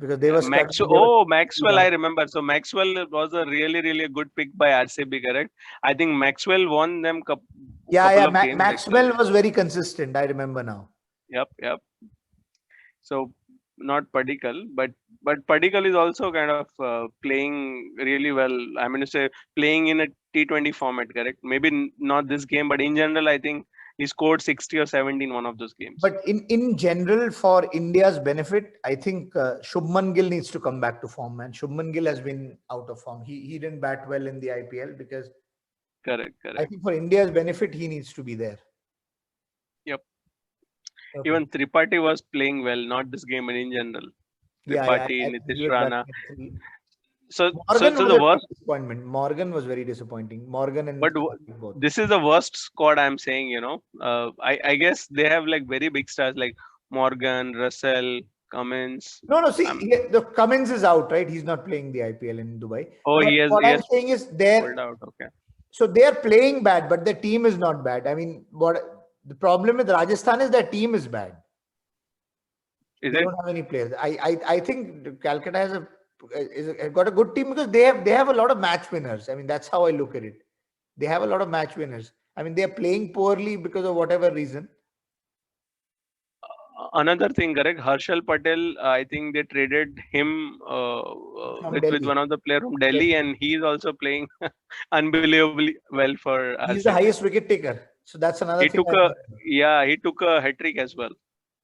because they were struggling. Maxwell, I remember. So Maxwell was a really good pick by RCB, correct? I think Maxwell won them couple of games. Maxwell was very consistent. I remember now. Yep. So not Padikkal, but Padikkal is also kind of playing really well. I mean to say, playing in a T20 format, correct? Maybe not this game, but in general, I think he scored 60 or 70 in one of those games. But in general, for India's benefit, I think Shubman Gill needs to come back to form, man. Shubman Gill has been out of form. He didn't bat well in the IPL because correct. I think for India's benefit, he needs to be there. Yep. Okay. Even Tripathi was playing well, not this game, but in general. Tripathi, Nitish Rana. So the worst disappointment. Morgan was very disappointing. Morgan and but both. This is the worst squad, I'm saying. You know, I guess they have like very big stars like Morgan, Russell, Cummins. No. See, the Cummins is out, right? He's not playing the IPL in Dubai. Oh, what I'm saying is they're out. Okay. So they're playing bad, but their team is not bad. I mean, what the problem with Rajasthan is their team is bad. They don't have any players. I think Calcutta has got a good team because they have a lot of match winners. I mean, that's how I look at it. They have a lot of match winners. I mean, they're playing poorly because of whatever reason. Another thing, correct? Harshal Patel, I think they traded him with one of the players from Delhi, and he's also playing unbelievably well for RCB. He's the highest wicket taker. So that's another thing. He took a hat-trick as well.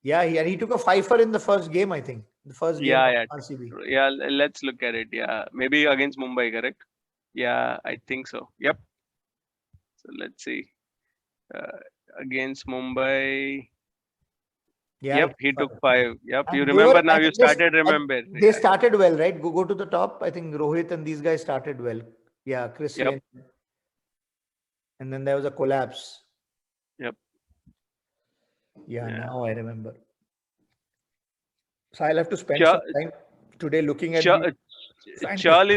Yeah, he took a fifer in the first game, I think. The first game of RCB. Yeah, let's look at it. Yeah, maybe against Mumbai, correct? Yeah, I think so. Yep. So let's see. Against Mumbai. Yeah, yep, he took 5. Yep, and you remember now. You started remember. They started well, right? Go to the top. I think Rohit and these guys started well. Yeah, Chris. Yep. And then there was a collapse. Yep. Yeah, now I remember. So I'll have to spend some time today looking at. Chahal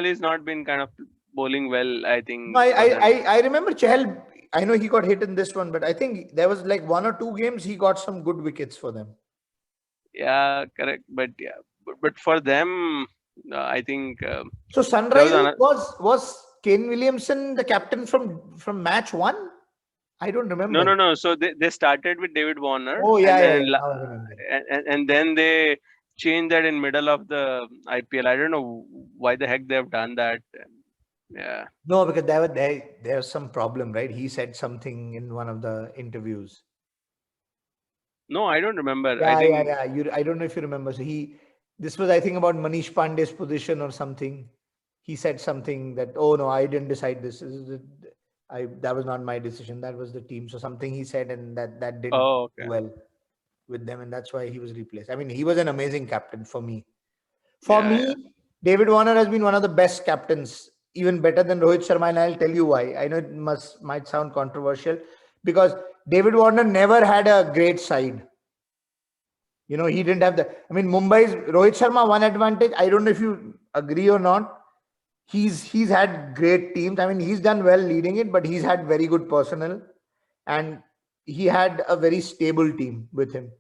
is not been kind of bowling well, I think. No, I remember Chahal. I know he got hit in this one, but I think there was like 1 or 2 games he got some good wickets for them. Yeah, correct. But but for them, I think. So Sunrisers was Kane Williamson the captain from match 1? I don't remember. No. So they started with David Warner. Oh yeah, and then they changed that in middle of the IPL. I don't know why the heck they have done that. Yeah. No, because there was some problem, right? He said something in one of the interviews. No, I don't remember. Yeah. I don't know if you remember. So this was, I think, about Manish Pandey's position or something. He said something that, oh no, I didn't decide this. That was not my decision. That was the team. So something he said, and that didn't go well with them, and that's why he was replaced. I mean, he was an amazing captain for me. For me, David Warner has been one of the best captains, even better than Rohit Sharma, and I'll tell you why. I know it might sound controversial, because David Warner never had a great side. You know, he didn't have I mean, Mumbai's Rohit Sharma, one advantage, I don't know if you agree or not, he's had great teams. I mean, he's done well leading it, but he's had very good personnel, and he had a very stable team with him.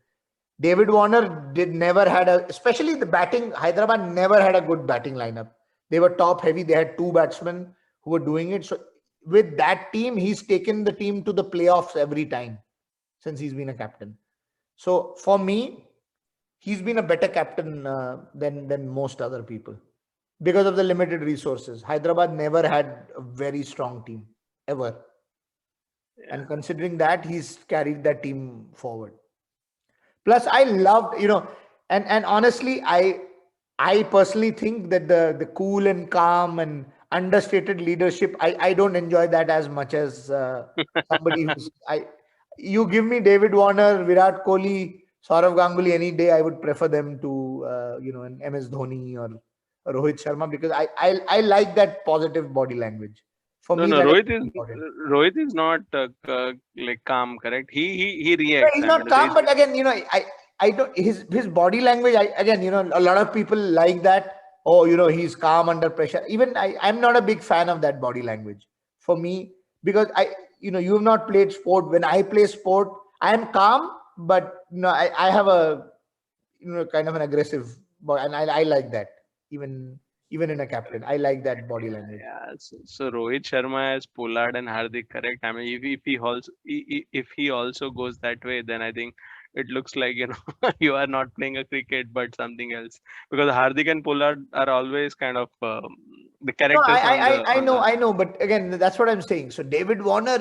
David Warner never had especially the batting. Hyderabad never had a good batting lineup. They were top heavy. They had 2 batsmen who were doing it. So with that team, he's taken the team to the playoffs every time since he's been a captain. So for me, he's been a better captain than most other people because of the limited resources. Hyderabad never had a very strong team ever. Yeah. And considering that, he's carried that team forward. Plus, I loved, and honestly, I personally think that the cool and calm and understated leadership, I don't enjoy that as much as somebody who's you give me David Warner, Virat Kohli, Saurav Ganguly any day, I would prefer them to an MS Dhoni or Rohit Sharma, because I like that positive body language. For me, Rohit is not like calm, correct? He reacts. No, he's not calm, but again, I don't, his body language, a lot of people like that. Oh, he's calm under pressure. Even I'm not a big fan of that body language for me, because you have not played sport. When I play sport, I am calm, but I have a kind of an aggressive and I like that. Even in a captain, I like that body language. Yeah, so Rohit Sharma as Pollard and Hardik, correct? I mean, if he also goes that way, then I think it looks like, you know, you are not playing a cricket but something else, because Hardik and Pollard are always kind of the No, characters on the I know, but again, that's what I'm saying. So David Warner,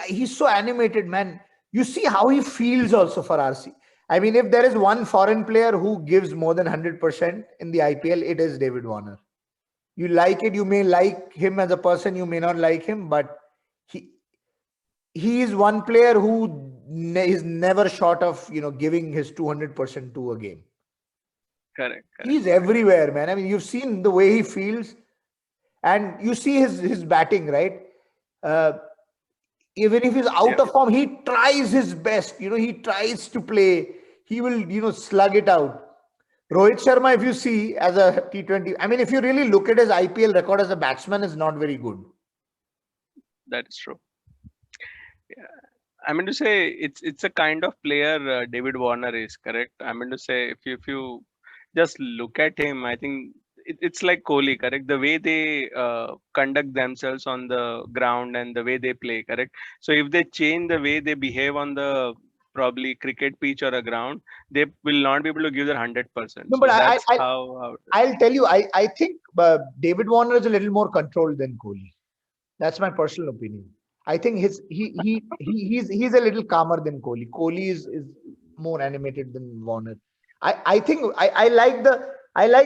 he's so animated, man. You see how he feels also for RC. I mean, if there is one foreign player who gives more than 100% in the IPL, it is David Warner. You like it, you may like him as a person, you may not like him, but he he is one player who is never short of giving his 200% to a game. correct, He's everywhere, man. I mean, you've seen the way he feels, and you see his batting, right? Uh, Even if he's out yeah, of form, he tries his best. He tries to play. He will, slug it out. Rohit Sharma, if you see as a T20, I mean, if you really look at his IPL record as a batsman, is not very good. that is true. Yeah. I mean to say it's a kind of player David Warner is, correct. I mean to say if you just look at him, I think it's like Kohli, correct. The way they conduct themselves on the ground and the way they play, correct. So if they change the way they behave on the probably cricket pitch or a ground, they will not be able to give their 100%. No, but So that's how it is. I'll tell you, I think David Warner is a little more controlled than Kohli. That's my personal opinion. I think he's a little calmer than Kohli. Kohli is more animated than Warner. I think I like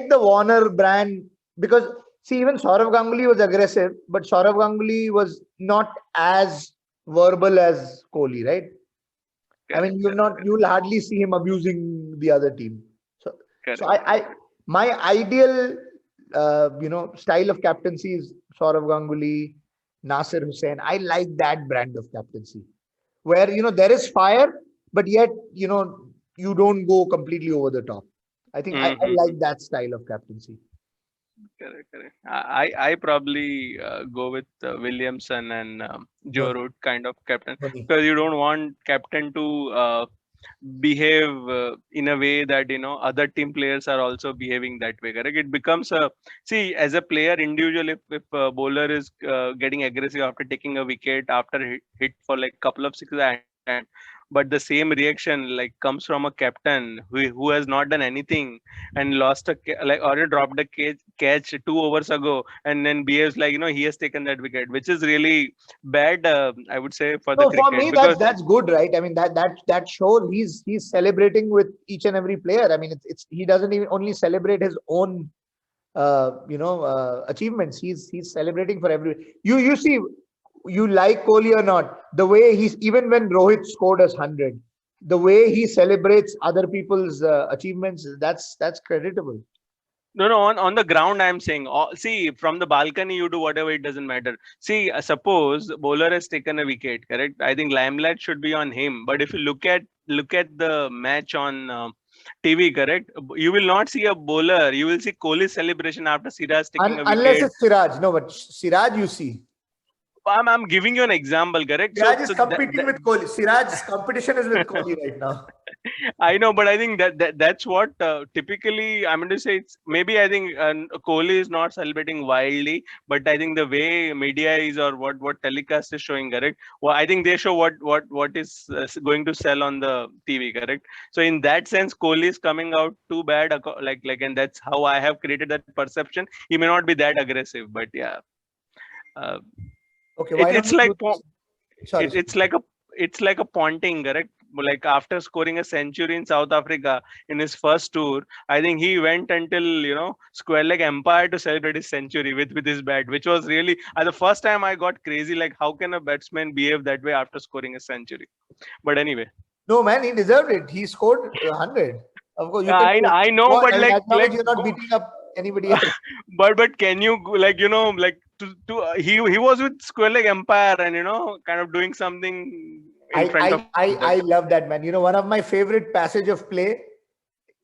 the Warner brand because see, even Saurav Ganguly was aggressive, but Saurav Ganguly was not as verbal as Kohli, right? I Correct, mean, correct, you'll hardly see him abusing the other team. So so correct, my ideal style of captaincy is Saurav Ganguly, Nasir Hussain. I like that brand of captaincy where there is fire, but yet you don't go completely over the top. I think I correct. like that style of captaincy. Correct, correct. I probably go with Williamson and Joe Dhoni, Root kind of captain, Dhoni. because you don't want captain to behave in a way that other team players are also behaving that way. Correct. It becomes a see as a player individual, if a bowler is getting aggressive after taking a wicket after hit for like couple of sixes, I understand. But the same reaction like comes from a captain who has not done anything and lost like or dropped a catch 2 overs ago, and then behaves like he has taken that wicket, which is really bad. I would say for the No, for cricket, me because that's good, right? I mean that shows he's celebrating with each and every player. I mean it's he doesn't even only celebrate his own achievements. He's celebrating for every. You see, you like Kohli or not, the way he's even when Rohit scored us 100, the way he celebrates other people's achievements. That's creditable. no, on the ground, I'm saying. See, from the balcony, you do whatever, it doesn't matter. See, suppose bowler has taken a wicket, correct? I think limelight should be on him. But if you look at the match on TV, correct? You will not see a bowler. You will see Kohli's celebration after Siraj taking a Unless wicket. it's Siraj, no, but Siraj, you see, I'm giving you an example, correct? So, Siraj is so competing with Kohli. Siraj's competition is with Kohli right now. I know, but I think that's what typically I'm going to say. It's maybe I think Kohli is not celebrating wildly, but I think the way media is or what telecast is showing, correct? Well, I think they show what is going to sell on the TV, correct? So in that sense, Kohli is coming out too bad, and that's how I have created that perception. He may not be that aggressive, but yeah, uh, Okay, why don't it's we do like this? Sorry. it's like a Ponting, correct? Like after scoring a century in South Africa in his first tour, I think he went until square leg empire to celebrate his century with his bat, which was really the first time I got crazy. Like, how can a batsman behave that way after scoring a century? But anyway, No, man, he deserved it. He scored 100. Of course, you can. I know, Go on. but I mean, as long as like you're not beating up anybody else. but can you like he was with square leg empire and kind of doing something in front of I love that, man. One of my favorite passage of play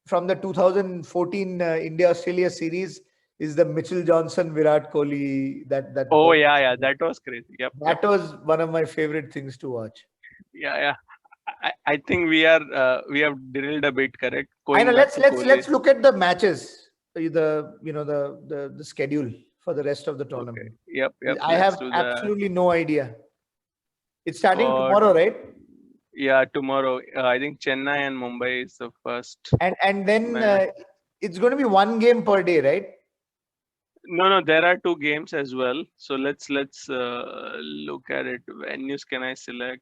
from the 2014 India Australia series is the Mitchell Johnson Virat Kohli that oh yeah, that was crazy. Yep. that was one of my favorite things to watch. Yeah. I think we have drilled a bit, correct? I know. Going back to Kohli. Let's look at the matches. The schedule for the rest of the Okay. tournament. Yep. I Let's have do that. absolutely no idea. It's starting For tomorrow, right? yeah, tomorrow. I think Chennai and Mumbai is the first And then match. it's going to be one game per day, right? No, there are two games as well. So let's look at it. Venues can I select?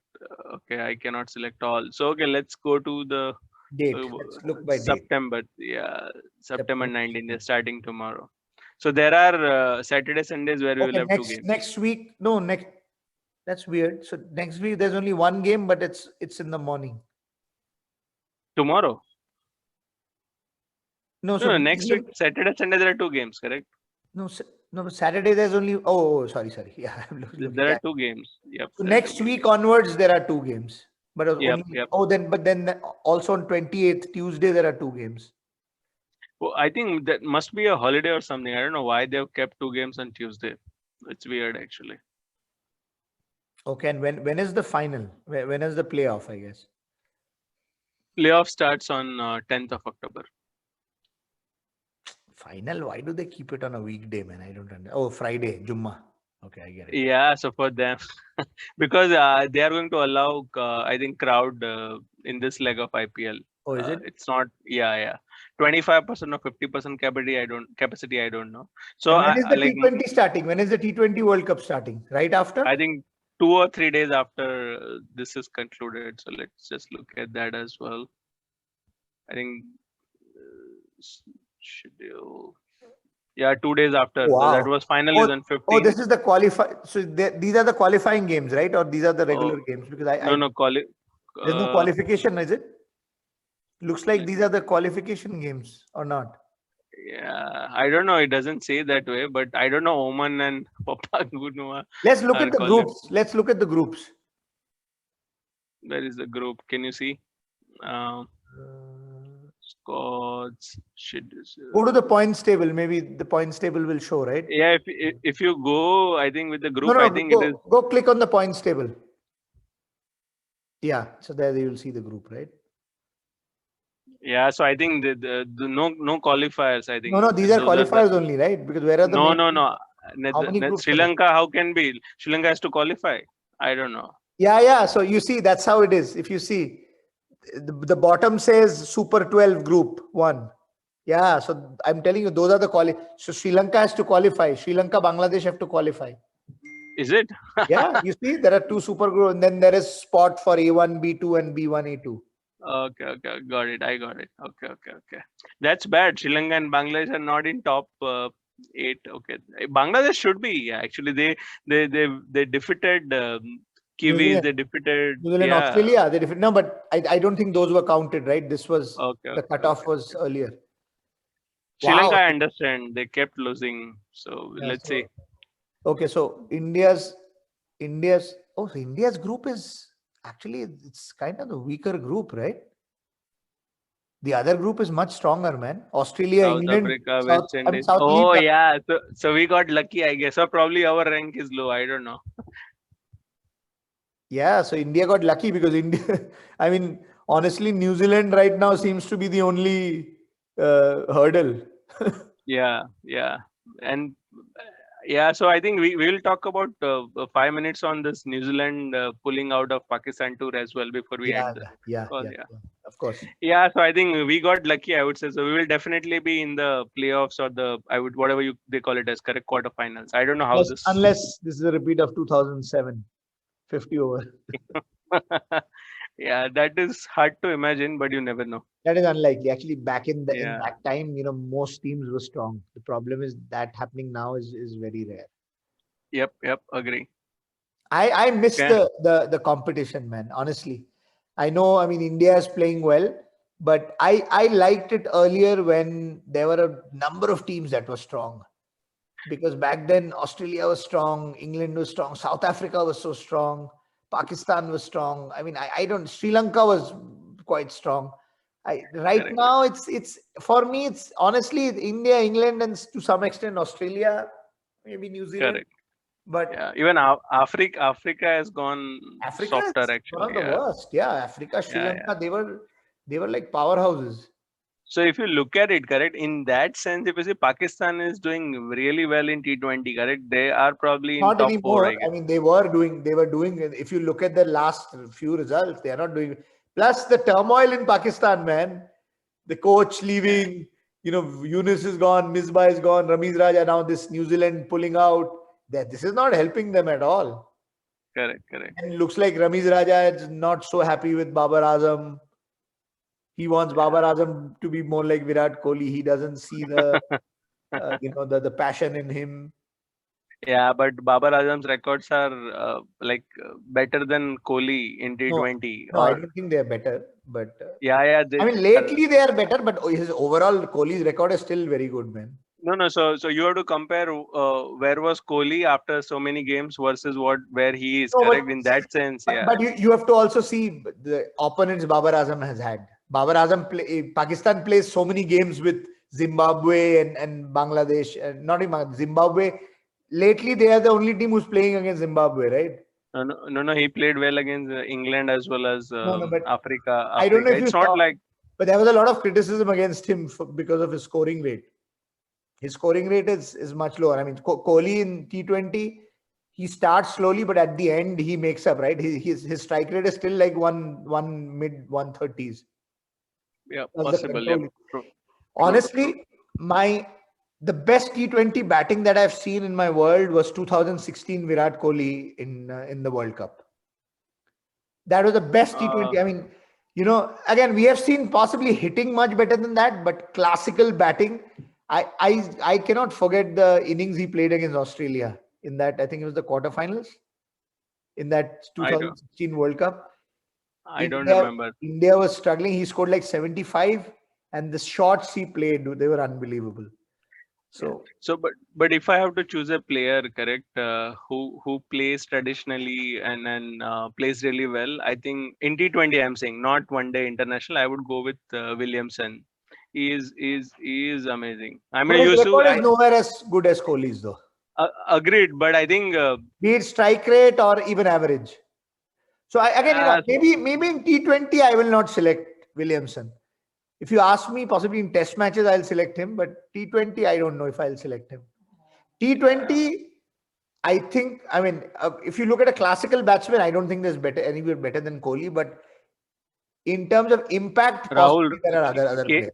Okay, I cannot select all. So okay, let's go to the Date. uh, Let's look by date. September. Yeah, September September 19th. They're 19th. starting tomorrow. So there are Saturday, Sundays where we will Okay, have two games. next week. No, next. That's weird. So next week there's only one game, but it's in the morning. Tomorrow. No, No, so next week, Saturday, Sunday, there are two games, correct? no, no, Saturday there's only. Oh, sorry. Yeah, I'm looking. There are Yeah. two games. Yep, So there are two next games. week onwards there are two games, but it was Yep. only. Oh, then also on 28th Tuesday there are two games. Well, I think that must be a holiday or something. I don't know why they've kept two games on Tuesday. It's weird, actually. Okay, and when is the final? When is the playoff? I guess. Playoff starts on 10th of October. Final? Why do they keep it on a weekday, man? I don't understand. Oh, Friday, Jumma. Okay, I get it. Yeah, so for them, because they are going to allow, I think, crowd in this leg of IPL. Oh, is it? It's not, yeah, 25% or 50% capacity. I don't know. So And when is the like T20 starting? When is the T20 World Cup starting? Right after? I think 2 or 3 days after this is concluded. So let's just look at that as well. I think schedule. Yeah, 2 days after. Wow. That was final is on 15th. Oh, this is the qualify. So these are the qualifying games, right? Or these are the regular games? Because no, there's no qualification, is it? Looks like these are the qualification games or not. Yeah, I don't know. It doesn't say that way, but I don't know. Oman and Papua New Guinea. Let's look at the groups. Let's look at the groups. Where is the group? Can you see? Squads. Go to the points table. Maybe the points table will show, right? Yeah, if you go, I think with the group, I think go, it is. Go click on the points table. Yeah, so there you will see the group, right? Yeah, so I think the no qualifiers. I think no, these are qualifiers only, right? Because where are the no. How many groups Sri Lanka, how can be? Sri Lanka has to qualify. I don't know. Yeah. So you see, that's how it is. If you see, the bottom says Super 12 Group 1. Yeah, so I'm telling you, those are the So Sri Lanka has to qualify. Sri Lanka, Bangladesh have to qualify. Is it? Yeah, you see, there are two super groups, and then there is spot for A1, B2, and B1, A2. Okay, got it. I got it. Okay. That's bad. Sri Lanka and Bangladesh are not in top 8. Okay, Bangladesh should be. Actually, they defeated Kiwis. They defeated New Zealand, Australia. They defeated. No, but I don't think those were counted, right? This was the cutoff was earlier. Sri Lanka, I understand. They kept losing. So let's see. Okay, so India's group is actually it's kind of the weaker group, right? The other group is much stronger, man. Australia, South England, Africa, West Indies. Yeah. So we got lucky, I guess. Or probably our rank is low. I don't know. Yeah, so India got lucky because India. I mean, honestly, New Zealand right now seems to be the only hurdle. Yeah, and yeah. So I think we will talk about 5 minutes on this New Zealand pulling out of Pakistan tour as well before we end. Yeah, of course. Yeah, so I think we got lucky, I would say. So we will definitely be in the playoffs or whatever they call it as, correct, quarterfinals. I don't know how this. Unless this is a repeat of 2007, 50 over. Yeah, that is hard to imagine, but you never know. That is unlikely. Actually, back in that time, most teams were strong. The problem is that happening now is very rare. Yep, agree. I miss the competition, man. Honestly, I know. I mean, India is playing well, but I liked it earlier when there were a number of teams that were strong. Because back then Australia was strong, England was strong, South Africa was so strong, Pakistan was strong. I mean, Sri Lanka was quite strong. Now it's for me, it's honestly India, England, and to some extent Australia, maybe New Zealand. Correct. But Yeah, even Africa has gone Africa softer is one actually. of the Yeah, worst. Yeah, Africa, Sri yeah, yeah. Lanka, they were like powerhouses. So if you look at it, correct, in that sense, if you see Pakistan is doing really well in T20, correct, they are probably in Not top four, anymore. I I guess. mean, they were doing. If you look at the last few results, they are not doing. Plus the turmoil in Pakistan, man. The coach Yeah, leaving. Yunus is gone, Misbah is gone, Ramiz Raja now. This New Zealand pulling out. That this is not helping them at all. correct, correct. And looks like Ramiz Raja is not so happy with Babar Azam. He wants Babar Yeah. Azam to be more like Virat Kohli. He doesn't see the passion in him. Yeah, but Babar Azam's records are better than Kohli in No, T20. no, I Or don't think they're better. But yeah, yeah, I they mean, are. lately they are better. But his overall Kohli's record is still very good, man. No, no. So you have to compare where was Kohli after so many games versus where he is. No, Correct in that sense. but, Yeah, but you have to also see the opponents Babar Azam has had. Babar Azam Pakistan plays so many games with Zimbabwe and Bangladesh, and not even Zimbabwe. Lately, they are the only team who's playing against Zimbabwe, right? no, no, no, no. He played well against England as well as No, no, but Africa. I don't know Africa. if you It's not saw, like but there was a lot of criticism against him because of his scoring rate. His scoring rate is much lower. I mean, Kohli in T20, he starts slowly, but at the end he makes up, right? His strike rate is still like one mid 130s. yeah, That's the possible. Yeah, control. true, true, true. Honestly, the best T20 batting that I've seen in my world was 2016 Virat Kohli in the World Cup. That was the best Uh, T20. I mean, again, we have seen possibly hitting much better than that, but classical batting. I cannot forget the innings he played against Australia in that. I think it was the quarterfinals in that I don't. 2016 World Cup. I don't India remember. India was struggling. He scored like 75, and the shots he played, they were unbelievable. Yeah. So So, but if I have to choose a player, correct, who plays traditionally and plays really well, I think in T20 I'm saying not one day international. I would go with Williamson. He is amazing. I but mean, his you record is I nowhere as good as Kohli's, though. agreed, but I think Be it strike rate or even average. So again, so maybe in T20 I will not select Williamson. If you ask me, possibly in Test matches I'll select him, but T20 I don't know if I'll select him. yeah, T20, I think. I mean, if you look at a classical batsman, I don't think there's anywhere better than Kohli. But in terms of impact, Rahul, possibly there are other players.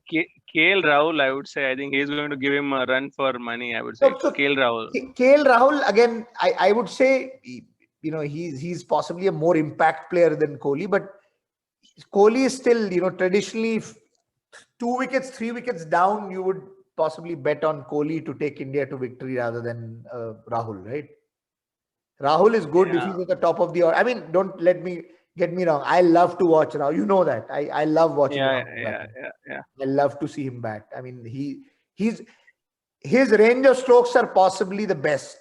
KL Rahul, I would say. I think he's going to give him a run for money. I would say So KL Rahul. KL Rahul again, I would say, he's possibly a more impact player than Kohli, but Kohli is still, traditionally, if 2 wickets, 3 wickets down, you would possibly bet on Kohli to take India to victory rather than Rahul, right? Rahul is good if Yeah, he's at the top of the order. I mean, don't get me wrong. I love to watch Rahul. You know that. I love watching yeah, Rahul yeah, batting. yeah, yeah. I love to see him bat. I mean, he's his range of strokes are possibly the best.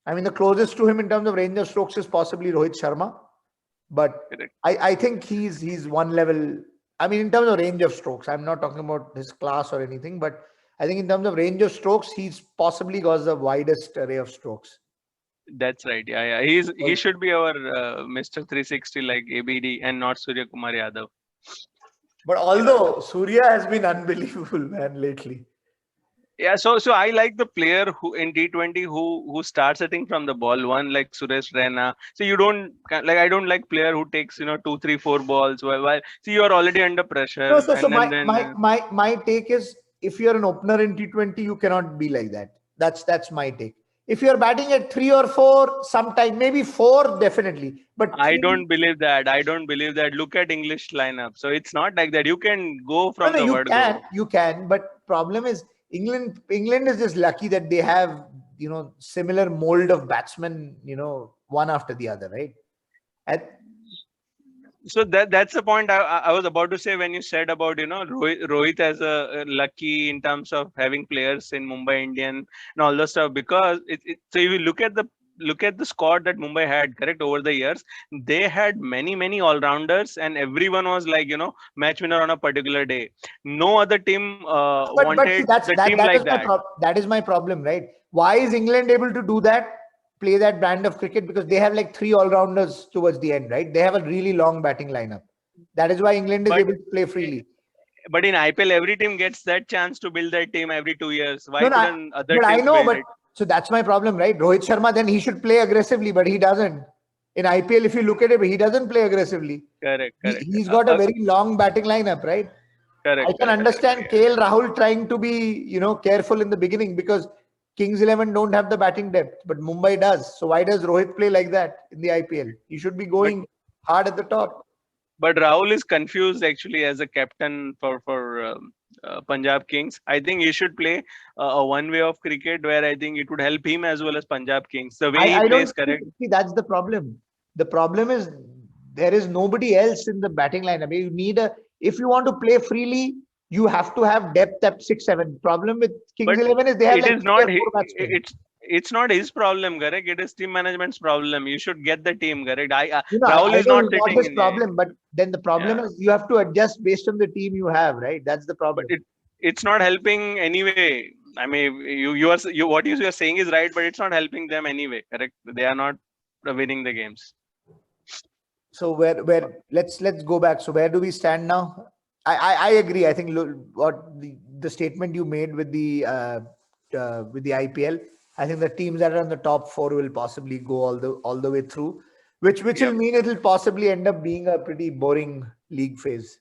I mean, the closest to him in terms of range of strokes is possibly Rohit Sharma, but Correct. I think he's one level. I mean, in terms of range of strokes, I'm not talking about his class or anything, but I think in terms of range of strokes, he's possibly got the widest array of strokes. That's right. Yeah, yeah. He should be our Mr. 360 like ABD and not Surya Kumar Yadav. But Yeah. although Surya has been unbelievable, man, lately. Yeah, so I like the player who in T20 who starts hitting from the ball one like Suresh Raina. So you don't like I don't like player who takes 2, 3, 4 balls while see you are already under No, pressure so and my then my my my take is if you're an opener in T20, you cannot be like that. That's my take. If you're batting at 3 or 4, sometime maybe 4 definitely, but I three. don't believe that. I don't believe that. Look at English lineup. So it's not like that. You can go No, from no, the word go. you can, but problem is England is just lucky that they have similar mold of batsmen, one after the other, right? And So that's the point I was about to say when you said about Rohit as a lucky in terms of having players in Mumbai Indian and all the stuff because so if you look at the squad that Mumbai had correct over the years they had many all-rounders and everyone was like match winner on a particular day. No other team but see, wanted that's the that team that like is that. that is my problem, right? Why is England able to do that? play that brand of cricket because they have like 3 all-rounders towards the end, right? They have a really long batting lineup. That is why England is But able to play freely. but in IPL, every team gets that chance to build their team every 2 years. Why No, no, couldn't other but I teams know, build but it? so that's my problem, right? Rohit Sharma, then he should play aggressively, but he doesn't. In IPL, if you look at it, he doesn't play aggressively. Correct, correct, He's got a very long batting lineup, right? I correct, can correct. understand KL Rahul trying to be, careful in the beginning because Kings 11 don't have the batting depth, but Mumbai does. So why does Rohit play like that in the IPL? He should be But going hard at the top. but Rahul is confused actually as a captain for Punjab Kings. I think he should play a one way of cricket where I think it would help him as well as Punjab Kings. The way he I plays, don't correct. see that's the problem. The problem is there is nobody else in the batting lineup. You need if you want to play freely, you have to have depth at 6, 7. Problem with Kings But 11 is they have it like is 3 or 4 batsmen. it's not his problem, correct? It is team management's problem. You should get the team, correct? I Rahul is know not it's not sitting his in. problem, but then the problem Yeah, is you have to adjust based on the team you have, right? That's the but problem. it's not helping anyway. I mean, you what you are saying is right, but it's not helping them anyway, correct? They are not winning the games. So where let's go back. So where do we stand now? I agree. I think what the statement you made with the IPL. I think the teams that are on the top 4 will possibly go all the way through, which Yep. will mean it will possibly end up being a pretty boring league phase.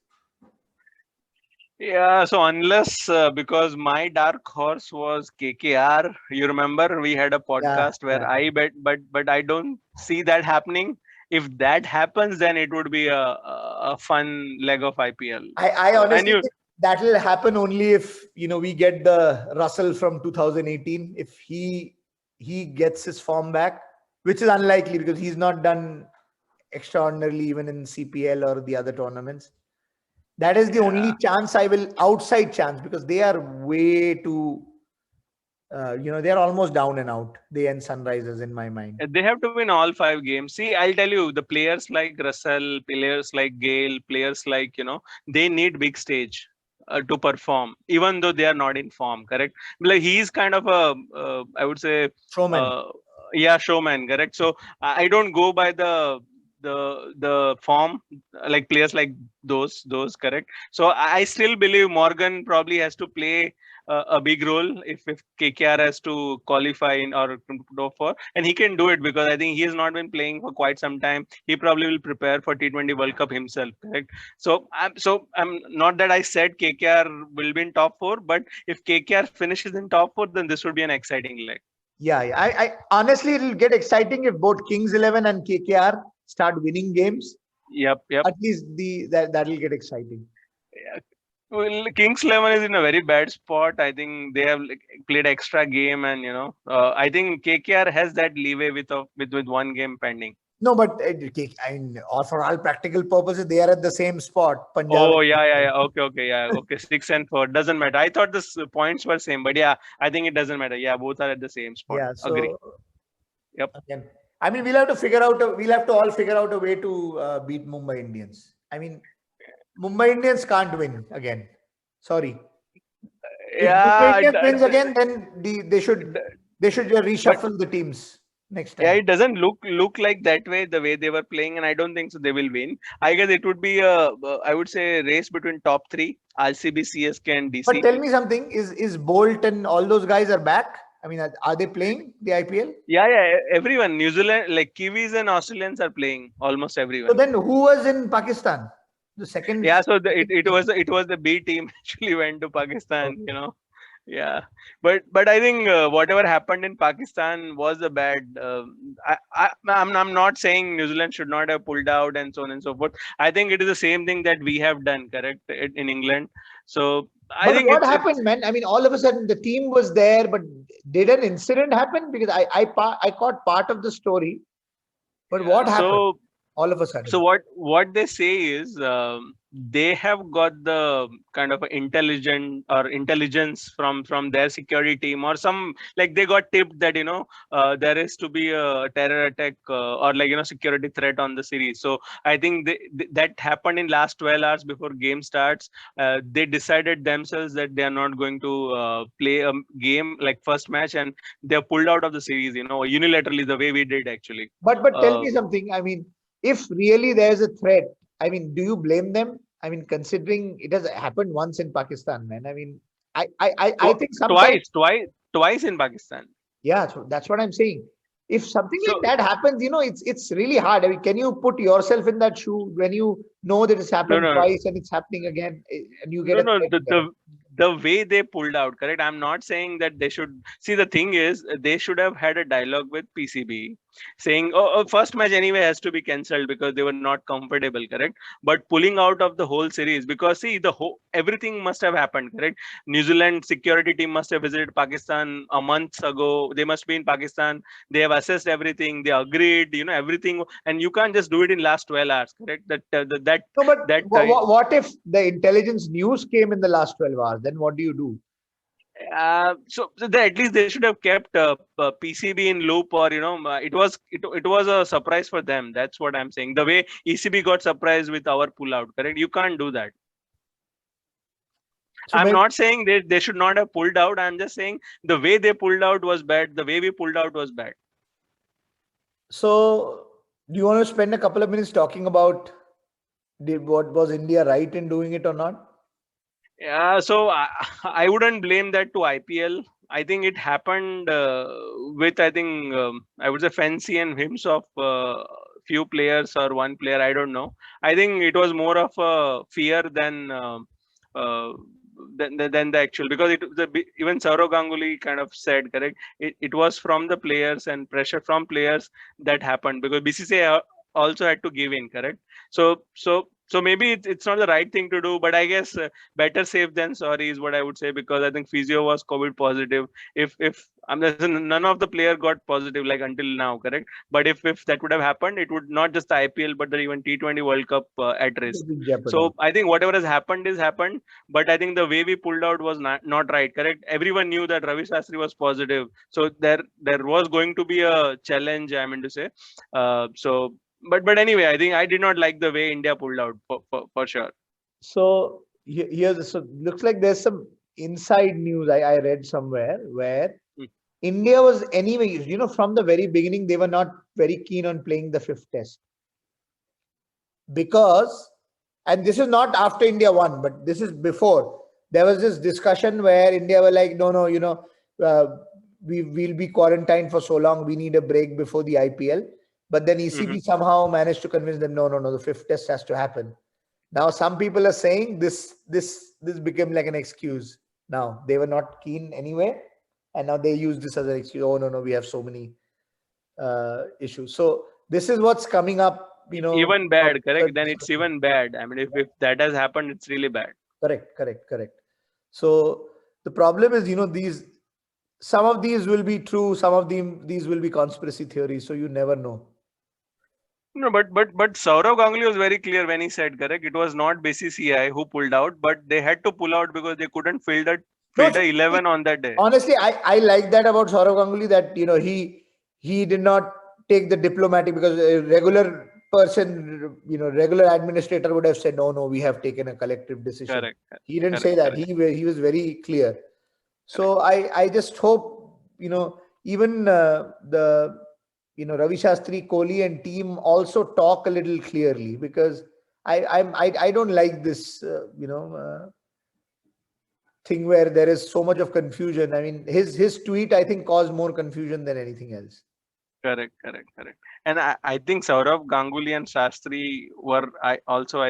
Yeah, so unless because my dark horse was KKR, you remember we had a podcast where Yeah. I bet, but I don't see that happening. If that happens, then it would be a fun leg of IPL. I So, and honestly you, think that will happen only if we get the Russell from 2018. If he gets his form back, which is unlikely because he's not done extraordinarily even in CPL or the other tournaments. That is the only chance outside chance because they are way too, they are almost down and out. They and Sunrisers in my mind. they have to win all 5 games. See, I'll tell you, the players like Russell, players like Gale, players like they need big stage. To perform, even though they are not in form, correct? Like he's kind of I would say, Showman. Showman, correct? So I don't go by the form, like players like those, correct? So I still believe Morgan probably has to play a big role if KKR has to qualify in or go for, and he can do it because I think he has not been playing for quite some time. He probably will prepare for T20 World Cup himself, correct? So I'm not that I said KKR will be in top 4, but if KKR finishes in top 4, then this would be an exciting leg. Yeah. I honestly, it'll get exciting if both Kings 11 and KKR start winning games. Yep. At least that'll get exciting. Yeah. Well, Kings 11 is in a very bad spot. I think they have played extra game, and I think KKR has that leeway with one game pending. No, but or for all practical purposes, they are at the same spot. Punjab. Oh yeah. Okay, yeah. Okay, 6 and 4 doesn't matter. I thought the points were same, but yeah, I think it doesn't matter. Yeah, both are at the same spot. Yeah. So, agree. Yep. Again, I mean, we'll have to all figure out a way to beat Mumbai Indians. I mean, Mumbai Indians can't win again. Sorry. If Mumbai Indians wins again, then they should reshuffle the teams next time. Yeah, it doesn't look like that way, the way they were playing, and I don't think so they will win. I guess it would be I would say, race between top 3, RCB, CSK, and DC. But tell me something: is Bolt and all those guys are back? I mean, are they playing the IPL? Yeah. Everyone, New Zealand, like Kiwis and Australians are playing. Almost everyone. So then, who was in Pakistan? The second. Yeah, so it was the B team actually went to Pakistan. Okay. Yeah, but I think whatever happened in Pakistan was a bad. I'm not saying New Zealand should not have pulled out and so on and so forth. I think it is the same thing that we have done, correct, in England. So I think what happened, man? I mean, all of a sudden the team was there, but did an incident happen? Because I caught part of the story, but what happened all of a sudden? So what they say is they have got the kind of intelligence from their security team, or some, like they got tipped that there is to be a terror attack, or like security threat on the series. So I think that happened in last 12 hours before game starts. They decided themselves that they are not going to play a game like first match, and they are pulled out of the series, unilaterally, the way we did actually. But tell me something. I mean, if really there's a threat, I mean, do you blame them? I mean, considering it has happened once in Pakistan, man. I mean, I think sometimes, Twice in Pakistan. yeah, so that's what I'm saying. If something like So that happens, it's really hard. I mean, can you put yourself in that shoe when you know that it's no, happened no, twice and it's happening again, and you get no, a no. threat again? The way they pulled out, correct? I'm not saying that they should see. The thing is, they should have had a dialogue with PCB saying, "Oh, first match anyway has to be cancelled because they were not comfortable," correct? But pulling out of the whole series, because see, the whole everything must have happened, correct? New Zealand security team must have visited Pakistan a month ago. They must be in Pakistan. They have assessed everything. They agreed, everything, and you can't just do it in last 12 hours, correct? No, but That what if the intelligence news came in the last 12 hours? Then what do you do? So at least they should have kept PCB in loop, or it was a surprise for them. That's what I'm saying. The way ECB got surprised with our pullout, correct? You can't do that. So I'm maybe, not saying they should not have pulled out. I'm just saying the way they pulled out was bad. The way we pulled out was bad. so do you want to spend a couple of minutes talking about what was India right in doing it or not? Yeah, so I wouldn't blame that to IPL. I think it happened with, I think, I would say, fancy and whims of few players or one player. I don't know. I think it was more of a fear uh, than the actual, because even Saurav Ganguly kind of said, correct. It was from the players and pressure from players that happened, because BCCI also had to give in, correct. So maybe it's not the right thing to do, but I guess better safe than sorry is what I would say, because I think Physio was COVID positive. If none of the player got positive like until now, correct. But if that would have happened, it would not just the IPL but the even T20 World Cup at risk. So Jeopardized. I think whatever has happened is happened, but I think the way we pulled out was not right, correct. Everyone knew that Ravi Shastri was positive, so there was going to be a challenge, I mean to say. So but anyway, I think I did not like the way India pulled out for sure. So here's, so looks like there's some inside news I read somewhere where Mm. India was anyway, from the very beginning, they were not very keen on playing the fifth test because, and this is not after India won, but this is before. There was this discussion where India were like, no, uh, we'll be quarantined for so long, we need a break before the IPL. But then ECB somehow managed to convince them, no, the fifth test has to happen. Now some people are saying this became like an excuse. Now they were not keen anyway, and now they use this as an excuse. Oh no, we have so many issues. So this is what's coming up. Even bad, correct? Then it's even bad. I mean, if that has happened, it's really bad. Correct. So the problem is, some of these will be true, some of these will be conspiracy theories. So you never know. No, but Saurav Ganguly was very clear when he said, correct, it was not BCCI who pulled out, but they had to pull out because they couldn't fill No, the 11 on that day. honestly, I like that about Saurav Ganguly, that he did not take the diplomatic, because a regular person, regular administrator would have said, no, we have taken a collective decision. Correct. He didn't say Correct. that. Correct. He was very clear. So I just hope, even the Ravi Shastri, Kohli and team also talk a little clearly, because I don't like this thing where there is so much of confusion. I mean, his tweet, I think, caused more confusion than anything else. Correct. And I think Saurav Ganguly and Shastri were I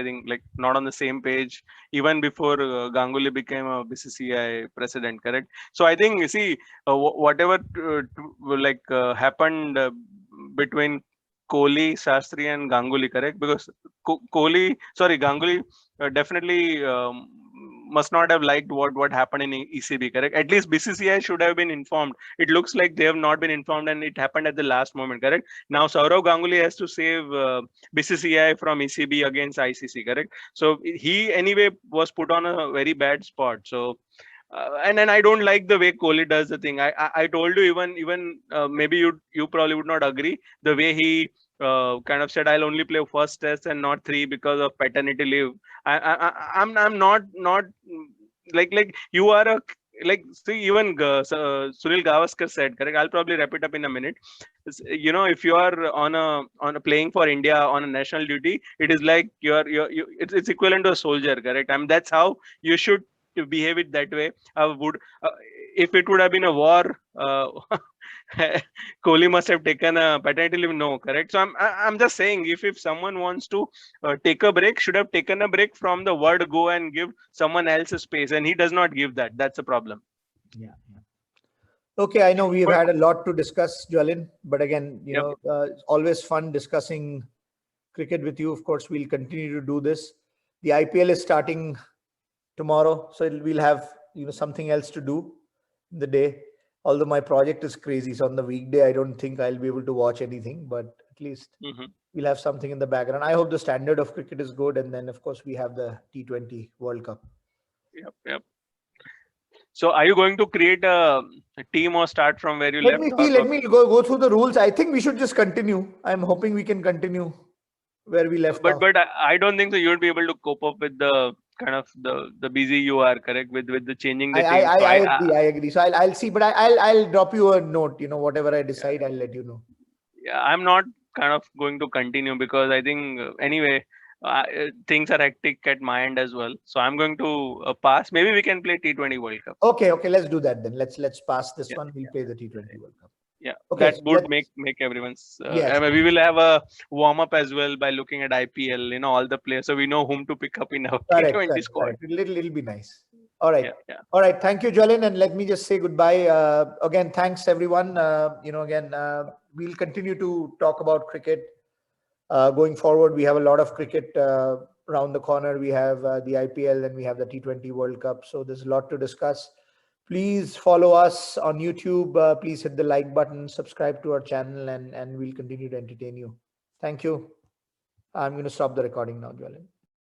think like not on the same page even before Ganguly became a BCCI president, correct? So I think, you see, whatever happened between Kohli, Shastri and Ganguly, correct? Because Ganguly definitely must not have liked what happened in ECB, correct? At least BCCI should have been informed. It looks like they have not been informed, and it happened at the last moment, correct? Now Saurav Ganguly has to save BCCI from ECB against ICC, correct? So he anyway was put on a very bad spot. So and then I don't like the way Kohli does the thing. I told you, even maybe you probably would not agree, the way he kind of said, I'll only play first test and not 3 because of paternity leave. I'm not like you are a, like, see, even Sunil Gavaskar said, correct? I'll probably wrap it up in a minute. You know, if you are on a playing for India on a national duty, it is like it's equivalent to a soldier, correct? I mean, that's how you should behave it that way. If it would have been a war, Kohli must have taken a paternity leave. No, correct. So I'm just saying, if someone wants to take a break, should have taken a break from the word go and give someone else a space, and he does not give that. That's a problem. Yeah. Okay, I know we've had a lot to discuss, Jwalin, but again, you know, it's always fun discussing cricket with you. Of course, we'll continue to do this. The IPL is starting tomorrow, so we'll have, you know, something else to do in the day. Although my project is crazy, so on the weekday I don't think I'll be able to watch anything, but at least we'll have something in the background. I hope the standard of cricket is good, and then of course we have the T20 World Cup. Yep. So are you going to create a team or start from where you Let left? Let me go through the rules. I think we should just continue. I'm hoping we can continue where we left off. But I don't think so you would be able to cope up with the kind of the busy you are, correct, with the changing the team. I agree. So I'll see, but I'll drop you a note. You know, whatever I decide, I'll let you know. Yeah, I'm not kind of going to continue because I think anyway things are hectic at my end as well. So I'm going to pass. Maybe we can play T20 World Cup. Okay, let's do that then. Let's pass this one. We'll play the T20 World Cup. Yeah, okay, that would make everyone's. Yes. We will have a warm up as well by looking at IPL. You know, all the players, so we know whom to pick up in our T20 squad. Correct. It'll be nice. All right. Yeah. All right. Thank you, Jwalin. And let me just say goodbye. Again, thanks everyone. You know, again, we'll continue to talk about cricket going forward. We have a lot of cricket around the corner. We have the IPL and we have the T20 World Cup. So there's a lot to discuss. Please follow us on YouTube. Please hit the like button, subscribe to our channel, and we'll continue to entertain you. Thank you. I'm going to stop the recording now, Jwalin.